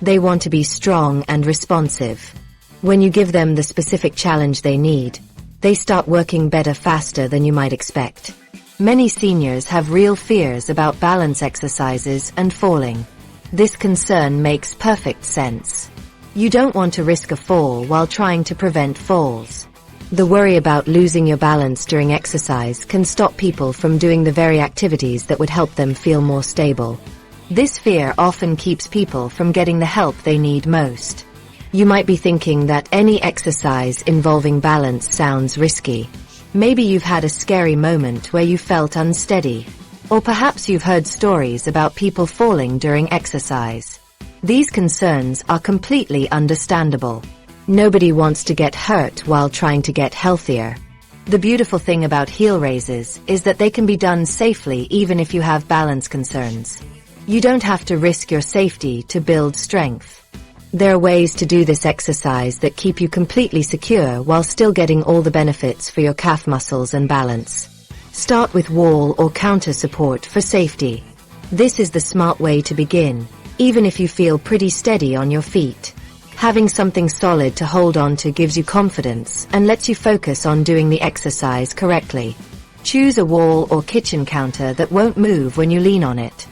They want to be strong and responsive. When you give them the specific challenge they need, they start working better faster than you might expect. Many seniors have real fears about balance exercises and falling. This concern makes perfect sense. You don't want to risk a fall while trying to prevent falls. The worry about losing your balance during exercise can stop people from doing the very activities that would help them feel more stable. This fear often keeps people from getting the help they need most. You might be thinking that any exercise involving balance sounds risky. Maybe you've had a scary moment where you felt unsteady. Or perhaps you've heard stories about people falling during exercise. These concerns are completely understandable. Nobody wants to get hurt while trying to get healthier. The beautiful thing about heel raises is that they can be done safely even if you have balance concerns. You don't have to risk your safety to build strength. There are ways to do this exercise that keep you completely secure while still getting all the benefits for your calf muscles and balance. Start with wall or counter support for safety. This is the smart way to begin, even if you feel pretty steady on your feet. Having something solid to hold on to gives you confidence and lets you focus on doing the exercise correctly. Choose a wall or kitchen counter that won't move when you lean on it.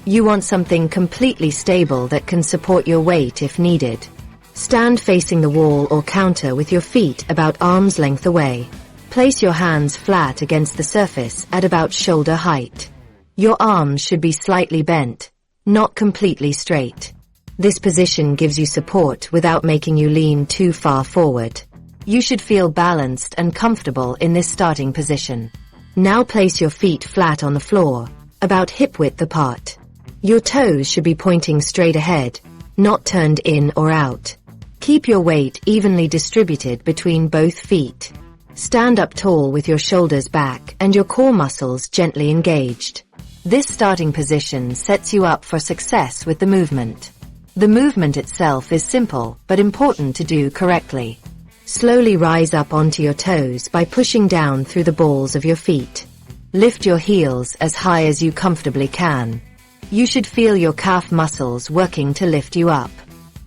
You want something completely stable that can support your weight if needed. Stand facing the wall or counter with your feet about arm's length away. Place your hands flat against the surface at about shoulder height. Your arms should be slightly bent, not completely straight. This position gives you support without making you lean too far forward. You should feel balanced and comfortable in this starting position. Now place your feet flat on the floor, about hip width apart. Your toes should be pointing straight ahead, not turned in or out. Keep your weight evenly distributed between both feet. Stand up tall with your shoulders back and your core muscles gently engaged. This starting position sets you up for success with the movement. The movement itself is simple but important to do correctly. Slowly rise up onto your toes by pushing down through the balls of your feet. Lift your heels as high as you comfortably can. You should feel your calf muscles working to lift you up.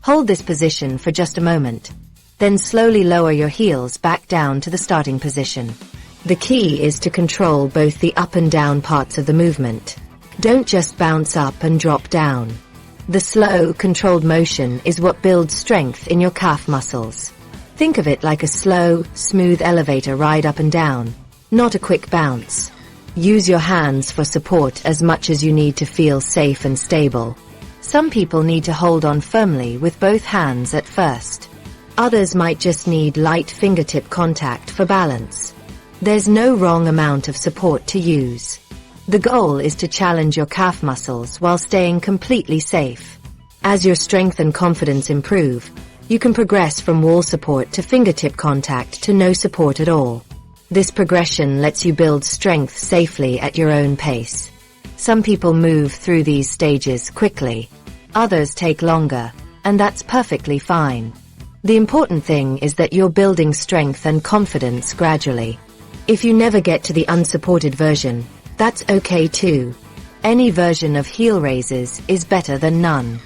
Hold this position for just a moment. Then slowly lower your heels back down to the starting position. The key is to control both the up and down parts of the movement. Don't just bounce up and drop down. The slow, controlled motion is what builds strength in your calf muscles. Think of it like a slow, smooth elevator ride up and down, not a quick bounce. Use your hands for support as much as you need to feel safe and stable. Some people need to hold on firmly with both hands at first. Others might just need light fingertip contact for balance. There's no wrong amount of support to use. The goal is to challenge your calf muscles while staying completely safe. As your strength and confidence improve, you can progress from wall support to fingertip contact to no support at all. This progression lets you build strength safely at your own pace. Some people move through these stages quickly. Others take longer, and that's perfectly fine. The important thing is that you're building strength and confidence gradually. If you never get to the unsupported version, that's okay too. Any version of heel raises is better than none.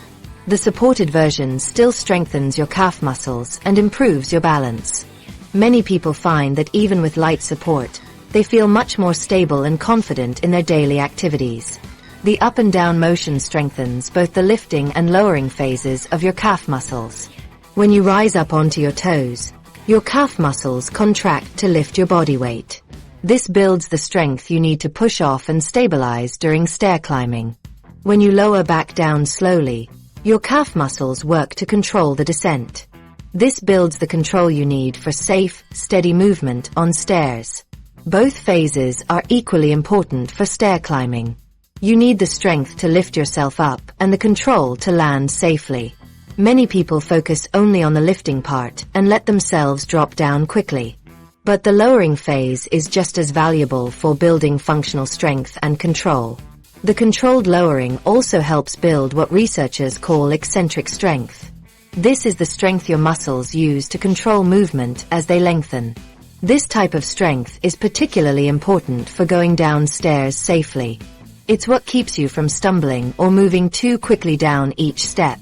The supported version still strengthens your calf muscles and improves your balance. Many people find that even with light support, they feel much more stable and confident in their daily activities. The up and down motion strengthens both the lifting and lowering phases of your calf muscles. When you rise up onto your toes, your calf muscles contract to lift your body weight. This builds the strength you need to push off and stabilize during stair climbing. When you lower back down slowly, your calf muscles work to control the descent. This builds the control you need for safe, steady movement on stairs. Both phases are equally important for stair climbing. You need the strength to lift yourself up and the control to land safely. Many people focus only on the lifting part and let themselves drop down quickly. But the lowering phase is just as valuable for building functional strength and control. The controlled lowering also helps build what researchers call eccentric strength. This is the strength your muscles use to control movement as they lengthen. This type of strength is particularly important for going down stairs safely. It's what keeps you from stumbling or moving too quickly down each step.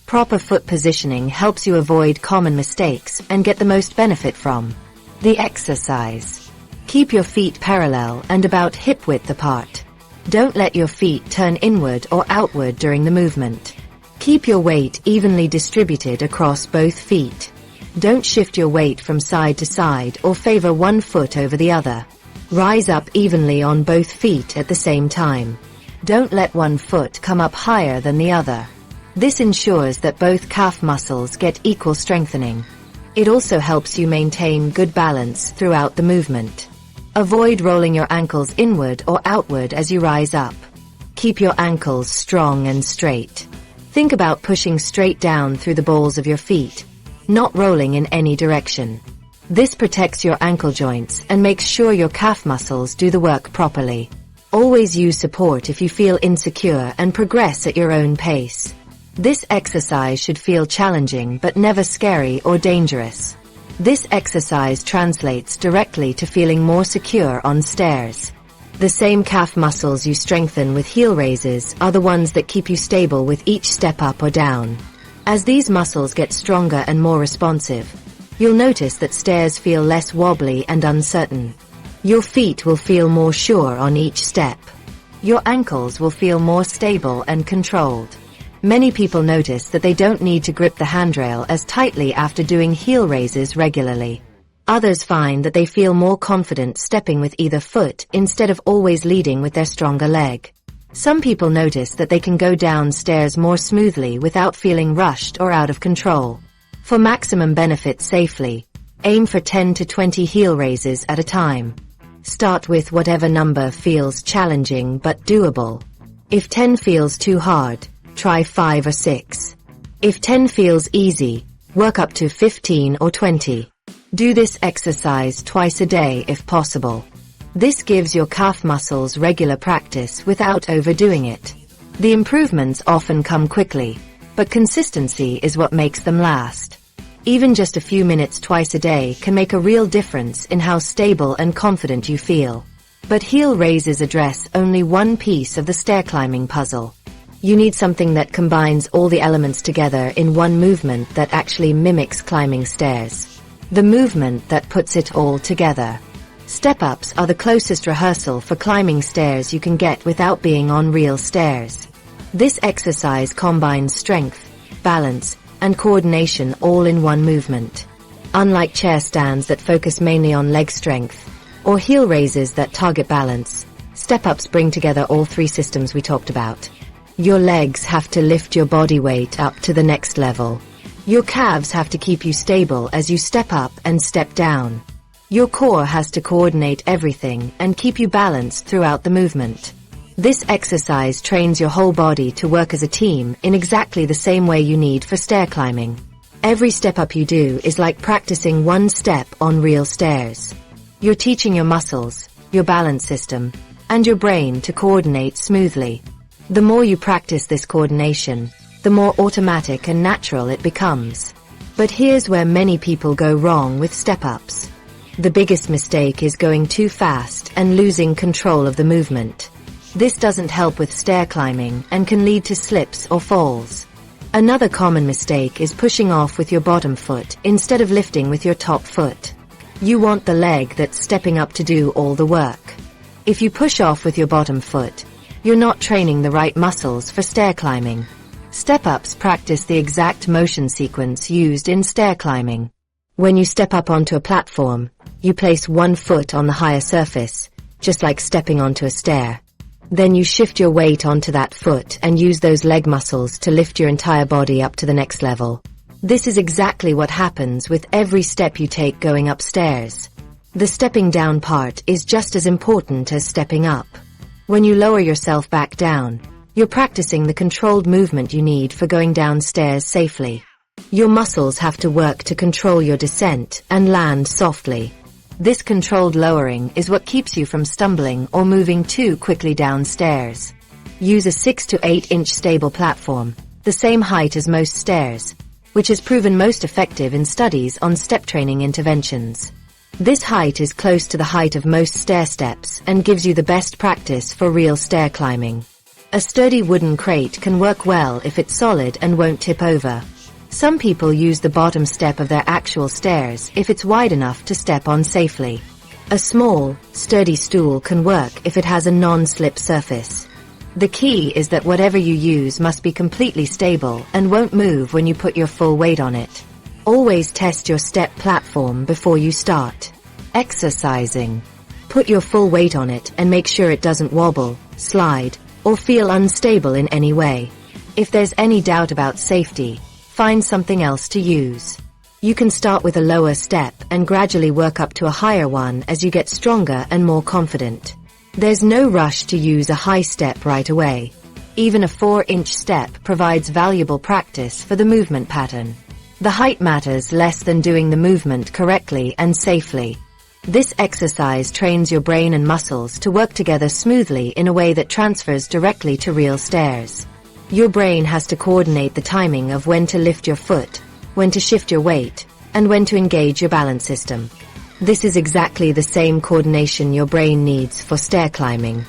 Proper foot positioning helps you avoid common mistakes and get the most benefit from the exercise. Keep your feet parallel and about hip width apart. Don't let your feet turn inward or outward during the movement. Keep your weight evenly distributed across both feet. Don't shift your weight from side to side or favor one foot over the other. Rise up evenly on both feet at the same time. Don't let one foot come up higher than the other. This ensures that both calf muscles get equal strengthening. It also helps you maintain good balance throughout the movement. Avoid rolling your ankles inward or outward as you rise up. Keep your ankles strong and straight. Think about pushing straight down through the balls of your feet, not rolling in any direction. This protects your ankle joints and makes sure your calf muscles do the work properly. Always use support if you feel insecure and progress at your own pace. This exercise should feel challenging but never scary or dangerous. This exercise translates directly to feeling more secure on stairs. The same calf muscles you strengthen with heel raises are the ones that keep you stable with each step up or down. As these muscles get stronger and more responsive, you'll notice that stairs feel less wobbly and uncertain. Your feet will feel more sure on each step. Your ankles will feel more stable and controlled. Many people notice that they don't need to grip the handrail as tightly after doing heel raises regularly. Others find that they feel more confident stepping with either foot instead of always leading with their stronger leg. Some people notice that they can go down stairs more smoothly without feeling rushed or out of control. For maximum benefit safely, aim for 10 to 20 heel raises at a time. Start with whatever number feels challenging but doable. If 10 feels too hard, try 5 or 6. If 10 feels easy, Work up to 15 or 20. Do this exercise twice a day if possible. This gives your calf muscles regular practice without overdoing it. The improvements often come quickly, but consistency is what makes them last. Even just a few minutes twice a day can make a real difference in how stable and confident you feel. But heel raises address only one piece of the stair climbing puzzle. You need something that combines all the elements together in one movement that actually mimics climbing stairs. The movement that puts it all together. Step-ups are the closest rehearsal for climbing stairs you can get without being on real stairs. This exercise combines strength, balance, and coordination all in one movement. Unlike chair stands that focus mainly on leg strength, or heel raises that target balance, step-ups bring together all three systems we talked about. Your legs have to lift your body weight up to the next level. Your calves have to keep you stable as you step up and step down. Your core has to coordinate everything and keep you balanced throughout the movement. This exercise trains your whole body to work as a team in exactly the same way you need for stair climbing. Every step up you do is like practicing one step on real stairs. You're teaching your muscles, your balance system, and your brain to coordinate smoothly. The more you practice this coordination, the more automatic and natural it becomes. But here's where many people go wrong with step-ups. The biggest mistake is going too fast and losing control of the movement. This doesn't help with stair climbing and can lead to slips or falls. Another common mistake is pushing off with your bottom foot instead of lifting with your top foot. You want the leg that's stepping up to do all the work. If you push off with your bottom foot, you're not training the right muscles for stair climbing. Step-ups practice the exact motion sequence used in stair climbing. When you step up onto a platform, you place one foot on the higher surface, just like stepping onto a stair. Then you shift your weight onto that foot and use those leg muscles to lift your entire body up to the next level. This is exactly what happens with every step you take going upstairs. The stepping down part is just as important as stepping up. When you lower yourself back down, you're practicing the controlled movement you need for going downstairs safely. Your muscles have to work to control your descent and land softly. This controlled lowering is what keeps you from stumbling or moving too quickly downstairs. Use a 6 to 8 inch stable platform, the same height as most stairs, which has proven most effective in studies on step training interventions. This height is close to the height of most stair steps and gives you the best practice for real stair climbing. A sturdy wooden crate can work well if it's solid and won't tip over. Some people use the bottom step of their actual stairs if it's wide enough to step on safely. A small, sturdy stool can work if it has a non-slip surface. The key is that whatever you use must be completely stable and won't move when you put your full weight on it. Always test your step platform before you start exercising. Put your full weight on it and make sure it doesn't wobble, slide, or feel unstable in any way. If there's any doubt about safety, find something else to use. You can start with a lower step and gradually work up to a higher one as you get stronger and more confident. There's no rush to use a high step right away. Even a 4-inch step provides valuable practice for the movement pattern. The height matters less than doing the movement correctly and safely. This exercise trains your brain and muscles to work together smoothly in a way that transfers directly to real stairs. Your brain has to coordinate the timing of when to lift your foot, when to shift your weight, and when to engage your balance system. This is exactly the same coordination your brain needs for stair climbing.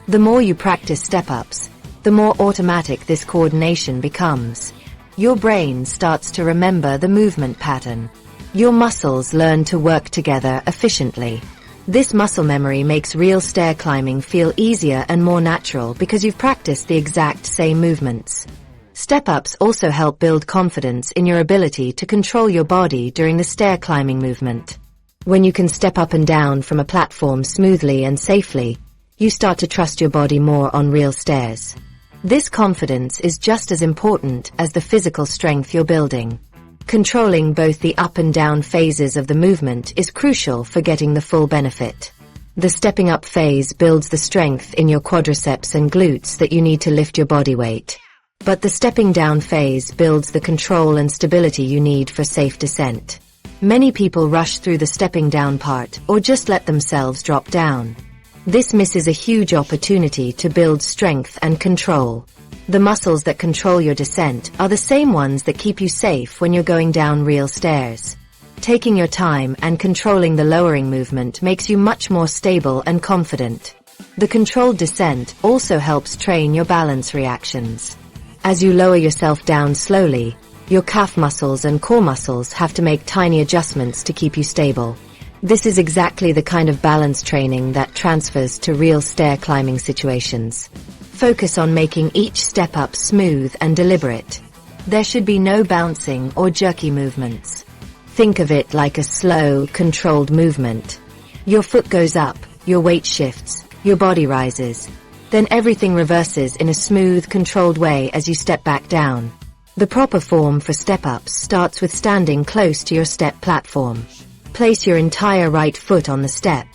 The more you practice step-ups, the more automatic this coordination becomes. Your brain starts to remember the movement pattern. Your muscles learn to work together efficiently. This muscle memory makes real stair climbing feel easier and more natural because you've practiced the exact same movements. Step-ups also help build confidence in your ability to control your body during the stair climbing movement. When you can step up and down from a platform smoothly and safely, you start to trust your body more on real stairs. This confidence is just as important as the physical strength you're building. Controlling both the up and down phases of the movement is crucial for getting the full benefit. The stepping up phase builds the strength in your quadriceps and glutes that you need to lift your body weight. But the stepping down phase builds the control and stability you need for safe descent. Many people rush through the stepping down part or just let themselves drop down. This misses a huge opportunity to build strength and control. The muscles that control your descent are the same ones that keep you safe when you're going down real stairs. Taking your time and controlling the lowering movement makes you much more stable and confident. The controlled descent also helps train your balance reactions. As you lower yourself down slowly, your calf muscles and core muscles have to make tiny adjustments to keep you stable. This is exactly the kind of balance training that transfers to real stair climbing situations. Focus on making each step up smooth and deliberate. There should be no bouncing or jerky movements. Think of it like a slow, controlled movement. Your foot goes up, your weight shifts, your body rises. Then everything reverses in a smooth, controlled way as you step back down. The proper form for step-ups starts with standing close to your step platform. Place your entire right foot on the step,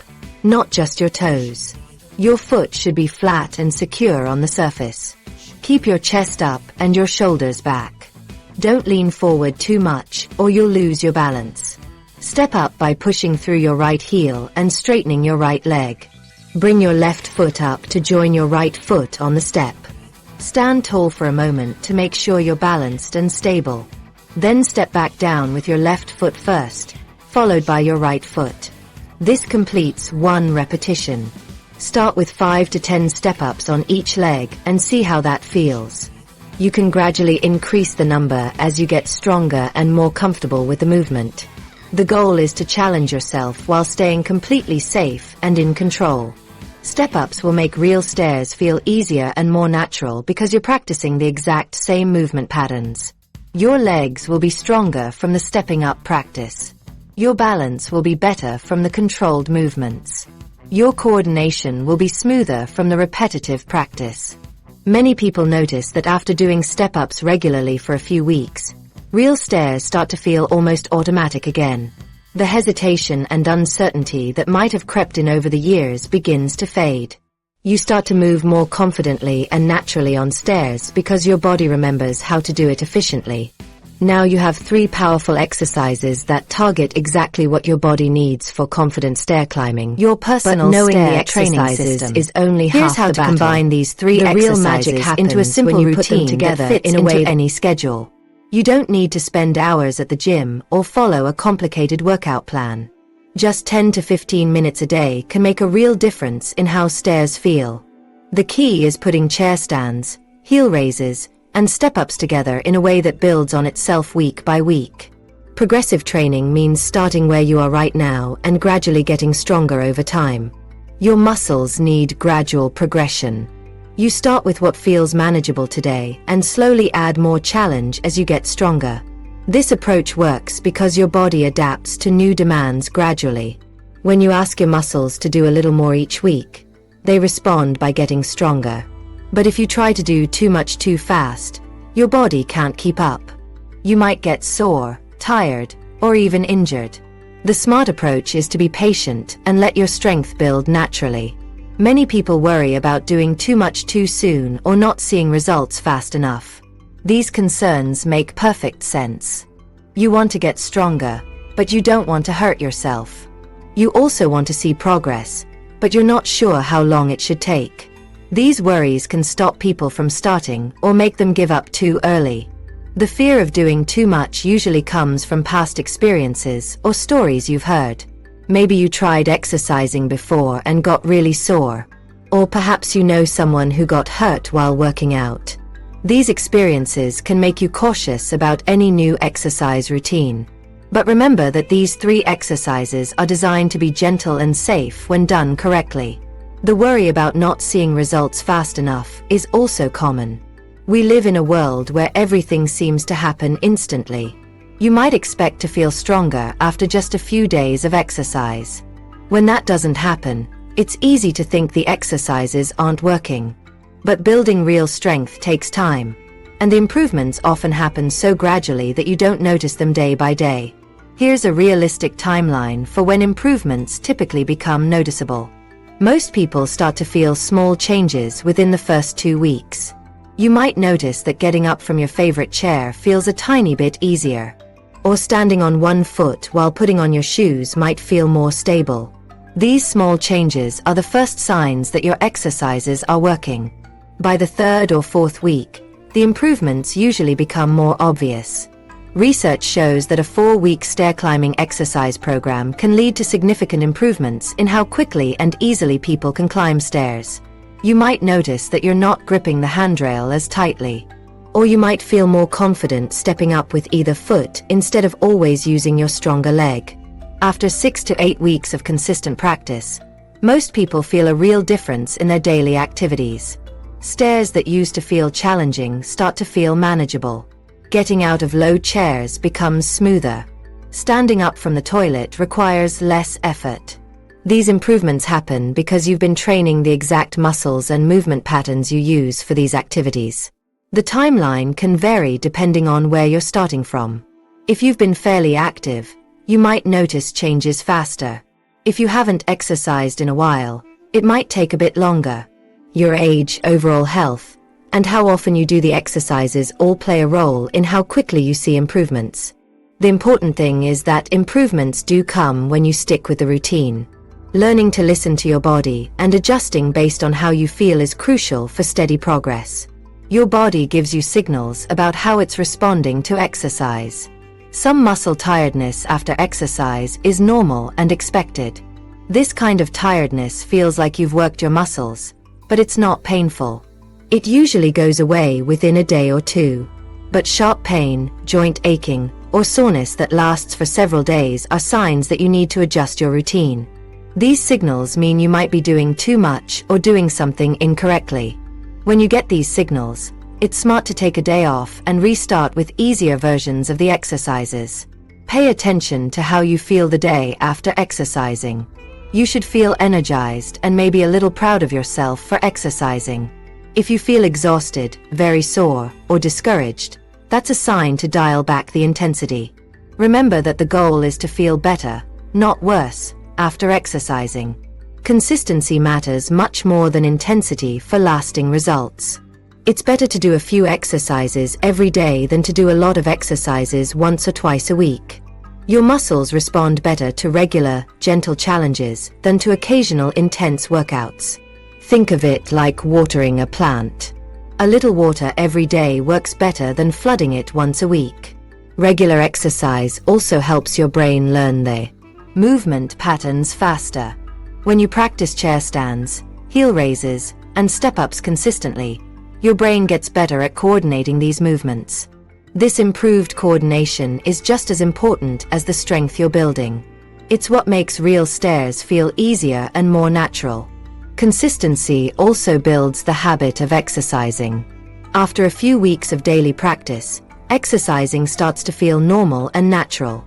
not just your toes. Your foot should be flat and secure on the surface. Keep your chest up and your shoulders back. Don't lean forward too much or you'll lose your balance. Step up by pushing through your right heel and straightening your right leg. Bring your left foot up to join your right foot on the step. Stand tall for a moment to make sure you're balanced and stable. Then step back down with your left foot first, followed by your right foot. This completes one repetition. Start with 5 to 10 step-ups on each leg and see how that feels. You can gradually increase the number as you get stronger and more comfortable with the movement. The goal is to challenge yourself while staying completely safe and in control. Step-ups will make real stairs feel easier and more natural because you're practicing the exact same movement patterns. Your legs will be stronger from the stepping up practice. Your balance will be better from the controlled movements. Your coordination will be smoother from the repetitive practice. Many people notice that after doing step-ups regularly for a few weeks, real stairs start to feel almost automatic again. The hesitation and uncertainty that might have crept in over the years begins to fade. You start to move more confidently and naturally on stairs because your body remembers how to do it efficiently. Now you have 3 powerful exercises that target exactly what your body needs for confident stair climbing. Your personal stair training system is only half the battle. Here's how to combine these 3 exercises into a simple routine together in a way any schedule. You don't need to spend hours at the gym or follow a complicated workout plan. Just 10 to 15 minutes a day can make a real difference in how stairs feel. The key is putting chair stands, heel raises, and step-ups together in a way that builds on itself week by week. Progressive training means starting where you are right now and gradually getting stronger over time. Your muscles need gradual progression. You start with what feels manageable today and slowly add more challenge as you get stronger. This approach works because your body adapts to new demands gradually. When you ask your muscles to do a little more each week, they respond by getting stronger. But if you try to do too much too fast, your body can't keep up. You might get sore, tired, or even injured. The smart approach is to be patient and let your strength build naturally. Many people worry about doing too much too soon or not seeing results fast enough. These concerns make perfect sense. You want to get stronger, but you don't want to hurt yourself. You also want to see progress, but you're not sure how long it should take. These worries can stop people from starting or make them give up too early. The fear of doing too much usually comes from past experiences or stories you've heard. Maybe you tried exercising before and got really sore. Or perhaps you know someone who got hurt while working out. These experiences can make you cautious about any new exercise routine. But remember that these 3 exercises are designed to be gentle and safe when done correctly. The worry about not seeing results fast enough is also common. We live in a world where everything seems to happen instantly. You might expect to feel stronger after just a few days of exercise. When that doesn't happen, it's easy to think the exercises aren't working. But building real strength takes time, and the improvements often happen so gradually that you don't notice them day by day. Here's a realistic timeline for when improvements typically become noticeable. Most people start to feel small changes within the first 2 weeks. You might notice that getting up from your favorite chair feels a tiny bit easier. Or standing on one foot while putting on your shoes might feel more stable. These small changes are the first signs that your exercises are working. By the third or fourth week, the improvements usually become more obvious. Research shows that a 4-week stair climbing exercise program can lead to significant improvements in how quickly and easily people can climb stairs. You might notice that you're not gripping the handrail as tightly. Or you might feel more confident stepping up with either foot instead of always using your stronger leg. After 6 to 8 weeks of consistent practice, most people feel a real difference in their daily activities. Stairs that used to feel challenging start to feel manageable. Getting out of low chairs becomes smoother. Standing up from the toilet requires less effort. These improvements happen because you've been training the exact muscles and movement patterns you use for these activities. The timeline can vary depending on where you're starting from. If you've been fairly active, you might notice changes faster. If you haven't exercised in a while, it might take a bit longer. Your age, overall health, and how often you do the exercises all play a role in how quickly you see improvements. The important thing is that improvements do come when you stick with the routine. Learning to listen to your body and adjusting based on how you feel is crucial for steady progress. Your body gives you signals about how it's responding to exercise. Some muscle tiredness after exercise is normal and expected. This kind of tiredness feels like you've worked your muscles, but it's not painful. It usually goes away within a day or two. But sharp pain, joint aching, or soreness that lasts for several days are signs that you need to adjust your routine. These signals mean you might be doing too much or doing something incorrectly. When you get these signals, it's smart to take a day off and restart with easier versions of the exercises. Pay attention to how you feel the day after exercising. You should feel energized and maybe a little proud of yourself for exercising. If you feel exhausted, very sore, or discouraged, that's a sign to dial back the intensity. Remember that the goal is to feel better, not worse, after exercising. Consistency matters much more than intensity for lasting results. It's better to do a few exercises every day than to do a lot of exercises once or twice a week. Your muscles respond better to regular, gentle challenges than to occasional intense workouts. Think of it like watering a plant. A little water every day works better than flooding it once a week. Regular exercise also helps your brain learn the movement patterns faster. When you practice chair stands, heel raises, and step-ups consistently, your brain gets better at coordinating these movements. This improved coordination is just as important as the strength you're building. It's what makes real stairs feel easier and more natural. Consistency also builds the habit of exercising. After a few weeks of daily practice, exercising starts to feel normal and natural.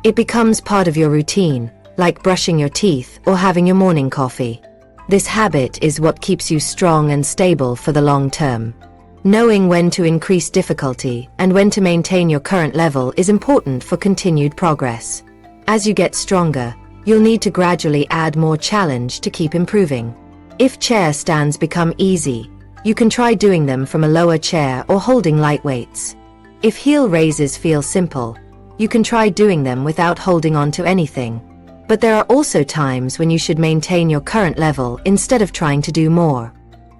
It becomes part of your routine, like brushing your teeth or having your morning coffee. This habit is what keeps you strong and stable for the long term. Knowing when to increase difficulty and when to maintain your current level is important for continued progress. As you get stronger, you'll need to gradually add more challenge to keep improving. If chair stands become easy, you can try doing them from a lower chair or holding light weights. If heel raises feel simple, you can try doing them without holding on to anything. But there are also times when you should maintain your current level instead of trying to do more.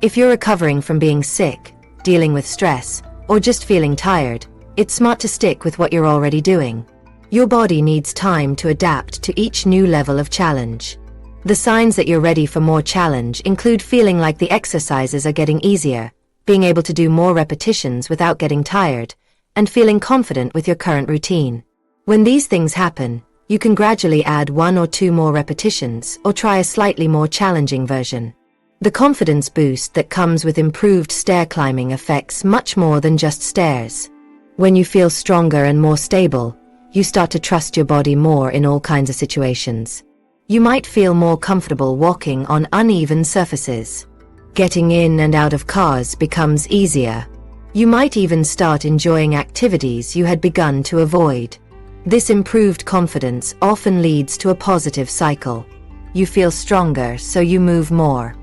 If you're recovering from being sick, dealing with stress, or just feeling tired, it's smart to stick with what you're already doing. Your body needs time to adapt to each new level of challenge. The signs that you're ready for more challenge include feeling like the exercises are getting easier, being able to do more repetitions without getting tired, and feeling confident with your current routine. When these things happen, you can gradually add 1 or 2 more repetitions or try a slightly more challenging version. The confidence boost that comes with improved stair climbing affects much more than just stairs. When you feel stronger and more stable, you start to trust your body more in all kinds of situations. You might feel more comfortable walking on uneven surfaces. Getting in and out of cars becomes easier. You might even start enjoying activities you had begun to avoid. This improved confidence often leads to a positive cycle. You feel stronger, so you move more.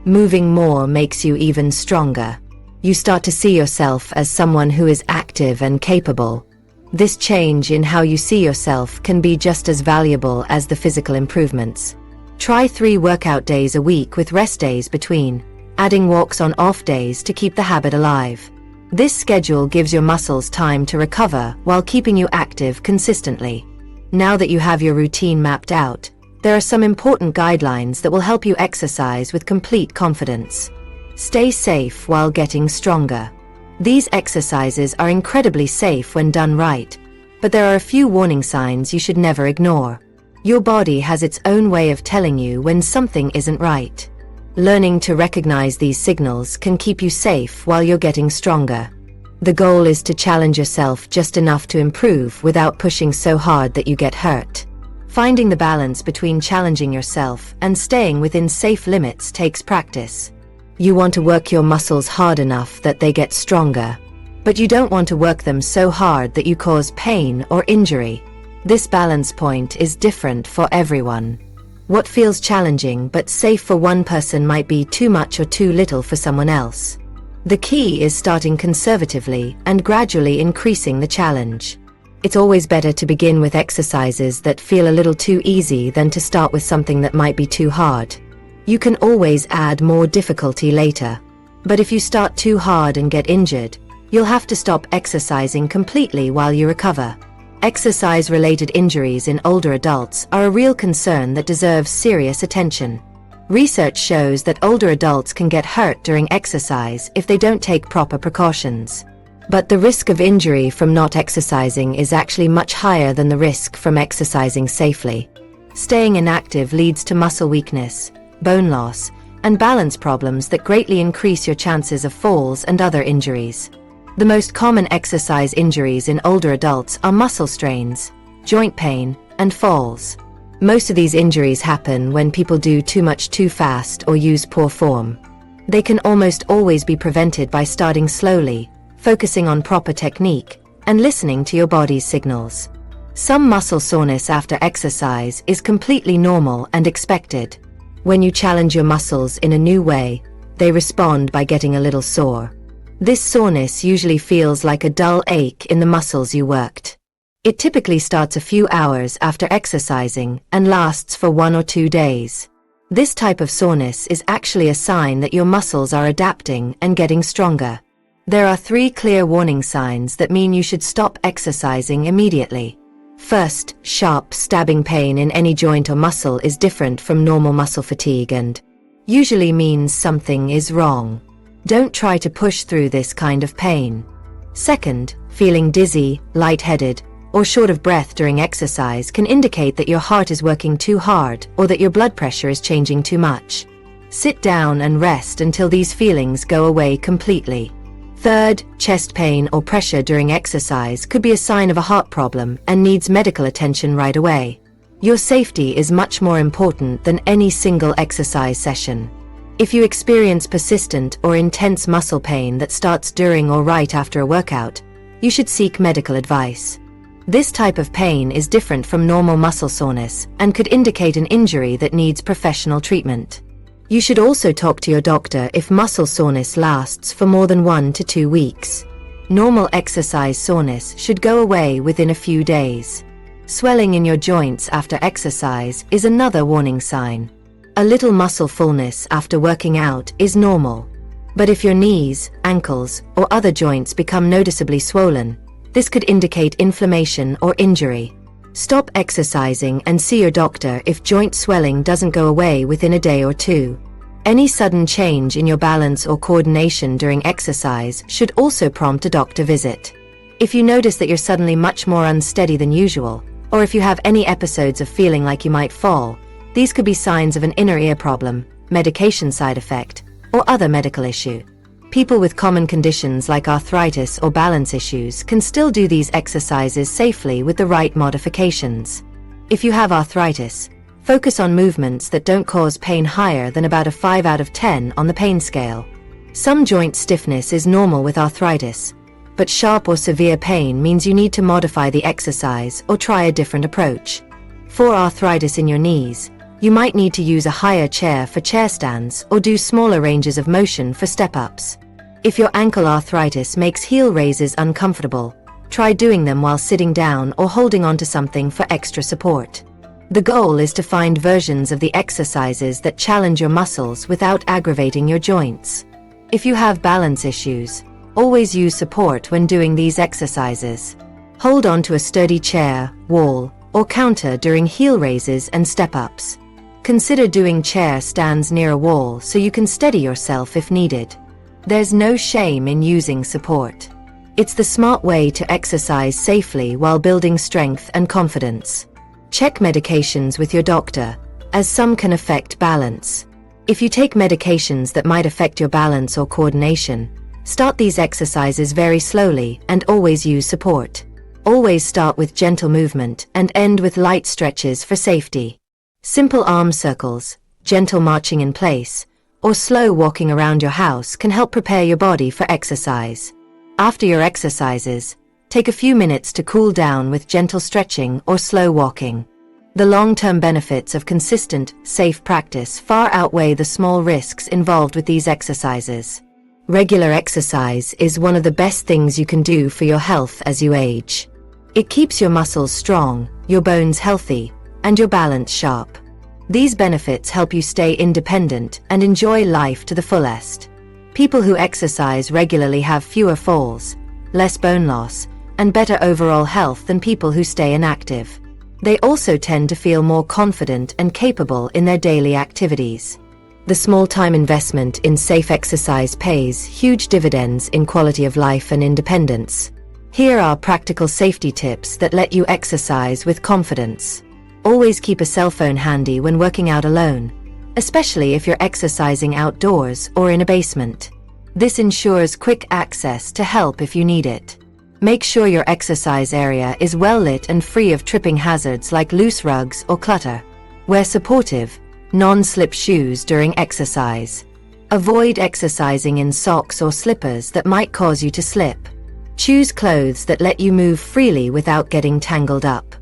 Moving more makes you even stronger. You start to see yourself as someone who is active and capable. This change in how you see yourself can be just as valuable as the physical improvements. Try 3 workout days a week with rest days between, adding walks on off days to keep the habit alive. This schedule gives your muscles time to recover while keeping you active consistently. Now that you have your routine mapped out, there are some important guidelines that will help you exercise with complete confidence. Stay safe while getting stronger. These exercises are incredibly safe when done right, but there are a few warning signs you should never ignore. Your body has its own way of telling you when something isn't right. Learning to recognize these signals can keep you safe while you're getting stronger. The goal is to challenge yourself just enough to improve without pushing so hard that you get hurt. Finding the balance between challenging yourself and staying within safe limits takes practice. You want to work your muscles hard enough that they get stronger, but you don't want to work them so hard that you cause pain or injury. This balance point is different for everyone. What feels challenging but safe for one person might be too much or too little for someone else. The key is starting conservatively and gradually increasing the challenge. It's always better to begin with exercises that feel a little too easy than to start with something that might be too hard. You can always add more difficulty later. But if you start too hard and get injured, you'll have to stop exercising completely while you recover. Exercise-related injuries in older adults are a real concern that deserves serious attention. Research shows that older adults can get hurt during exercise if they don't take proper precautions. But the risk of injury from not exercising is actually much higher than the risk from exercising safely. Staying inactive leads to muscle weakness, bone loss, and balance problems that greatly increase your chances of falls and other injuries. The most common exercise injuries in older adults are muscle strains, joint pain, and falls. Most of these injuries happen when people do too much too fast or use poor form. They can almost always be prevented by starting slowly, focusing on proper technique, and listening to your body's signals. Some muscle soreness after exercise is completely normal and expected. When you challenge your muscles in a new way, they respond by getting a little sore. This soreness usually feels like a dull ache in the muscles you worked. It typically starts a few hours after exercising and lasts for 1 or 2 days. This type of soreness is actually a sign that your muscles are adapting and getting stronger. There are 3 clear warning signs that mean you should stop exercising immediately. First, sharp, stabbing pain in any joint or muscle is different from normal muscle fatigue and usually means something is wrong. Don't try to push through this kind of pain. Second, feeling dizzy, lightheaded, or short of breath during exercise can indicate that your heart is working too hard or that your blood pressure is changing too much. Sit down and rest until these feelings go away completely. Third, chest pain or pressure during exercise could be a sign of a heart problem and needs medical attention right away. Your safety is much more important than any single exercise session. If you experience persistent or intense muscle pain that starts during or right after a workout, you should seek medical advice. This type of pain is different from normal muscle soreness and could indicate an injury that needs professional treatment. You should also talk to your doctor if muscle soreness lasts for more than 1 to 2 weeks. Normal exercise soreness should go away within a few days. Swelling in your joints after exercise is another warning sign. A little muscle fullness after working out is normal. But if your knees, ankles, or other joints become noticeably swollen, this could indicate inflammation or injury. Stop exercising and see your doctor if joint swelling doesn't go away within a day or 2. Any sudden change in your balance or coordination during exercise should also prompt a doctor visit. If you notice that you're suddenly much more unsteady than usual, or if you have any episodes of feeling like you might fall, these could be signs of an inner ear problem, medication side effect, or other medical issue. People with common conditions like arthritis or balance issues can still do these exercises safely with the right modifications. If you have arthritis, focus on movements that don't cause pain higher than about a 5 out of 10 on the pain scale. Some joint stiffness is normal with arthritis, but sharp or severe pain means you need to modify the exercise or try a different approach. For arthritis in your knees, you might need to use a higher chair for chair stands or do smaller ranges of motion for step-ups. If your ankle arthritis makes heel raises uncomfortable, try doing them while sitting down or holding onto something for extra support. The goal is to find versions of the exercises that challenge your muscles without aggravating your joints. If you have balance issues, always use support when doing these exercises. Hold on to a sturdy chair, wall, or counter during heel raises and step-ups. Consider doing chair stands near a wall so you can steady yourself if needed. There's no shame in using support. It's the smart way to exercise safely while building strength and confidence. Check medications with your doctor, as some can affect balance. If you take medications that might affect your balance or coordination, start these exercises very slowly and always use support. Always start with gentle movement and end with light stretches for safety. Simple arm circles, gentle marching in place, or slow walking around your house can help prepare your body for exercise. After your exercises, take a few minutes to cool down with gentle stretching or slow walking. The long-term benefits of consistent, safe practice far outweigh the small risks involved with these exercises. Regular exercise is one of the best things you can do for your health as you age. It keeps your muscles strong, your bones healthy, and your balance sharp. These benefits help you stay independent and enjoy life to the fullest. People who exercise regularly have fewer falls, less bone loss, and better overall health than people who stay inactive. They also tend to feel more confident and capable in their daily activities. The small time investment in safe exercise pays huge dividends in quality of life and independence. Here are practical safety tips that let you exercise with confidence. Always keep a cell phone handy when working out alone, especially if you're exercising outdoors or in a basement. This ensures quick access to help if you need it. Make sure your exercise area is well lit and free of tripping hazards like loose rugs or clutter. Wear supportive, non-slip shoes during exercise. Avoid exercising in socks or slippers that might cause you to slip. Choose clothes that let you move freely without getting tangled up.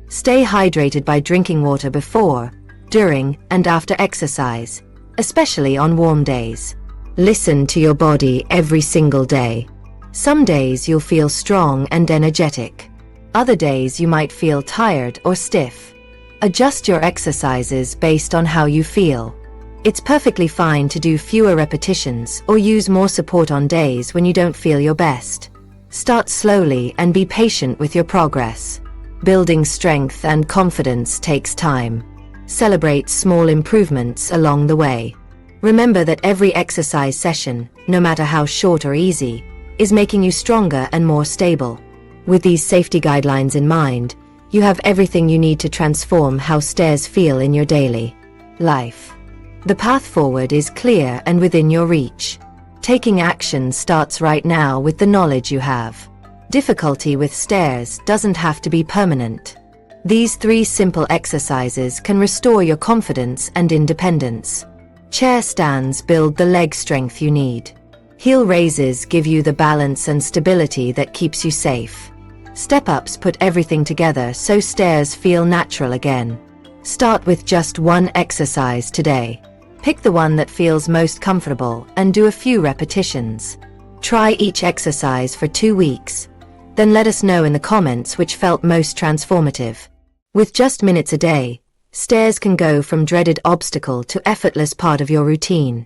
Stay hydrated by drinking water before, during, and after exercise, especially on warm days. Listen to your body every single day. Some days you'll feel strong and energetic. Other days you might feel tired or stiff. Adjust your exercises based on how you feel. It's perfectly fine to do fewer repetitions or use more support on days when you don't feel your best. Start slowly and be patient with your progress. Building strength and confidence takes time. Celebrate small improvements along the way. Remember that every exercise session, no matter how short or easy, is making you stronger and more stable. With these safety guidelines in mind, you have everything you need to transform how stairs feel in your daily life. The path forward is clear and within your reach. Taking action starts right now with the knowledge you have. Difficulty with stairs doesn't have to be permanent. These 3 simple exercises can restore your confidence and independence. Chair stands build the leg strength you need. Heel raises give you the balance and stability that keeps you safe. Step-ups put everything together so stairs feel natural again. Start with just one exercise today. Pick the one that feels most comfortable and do a few repetitions. Try each exercise for 2 weeks. Then let us know in the comments which felt most transformative. With just minutes a day, stairs can go from dreaded obstacle to effortless part of your routine.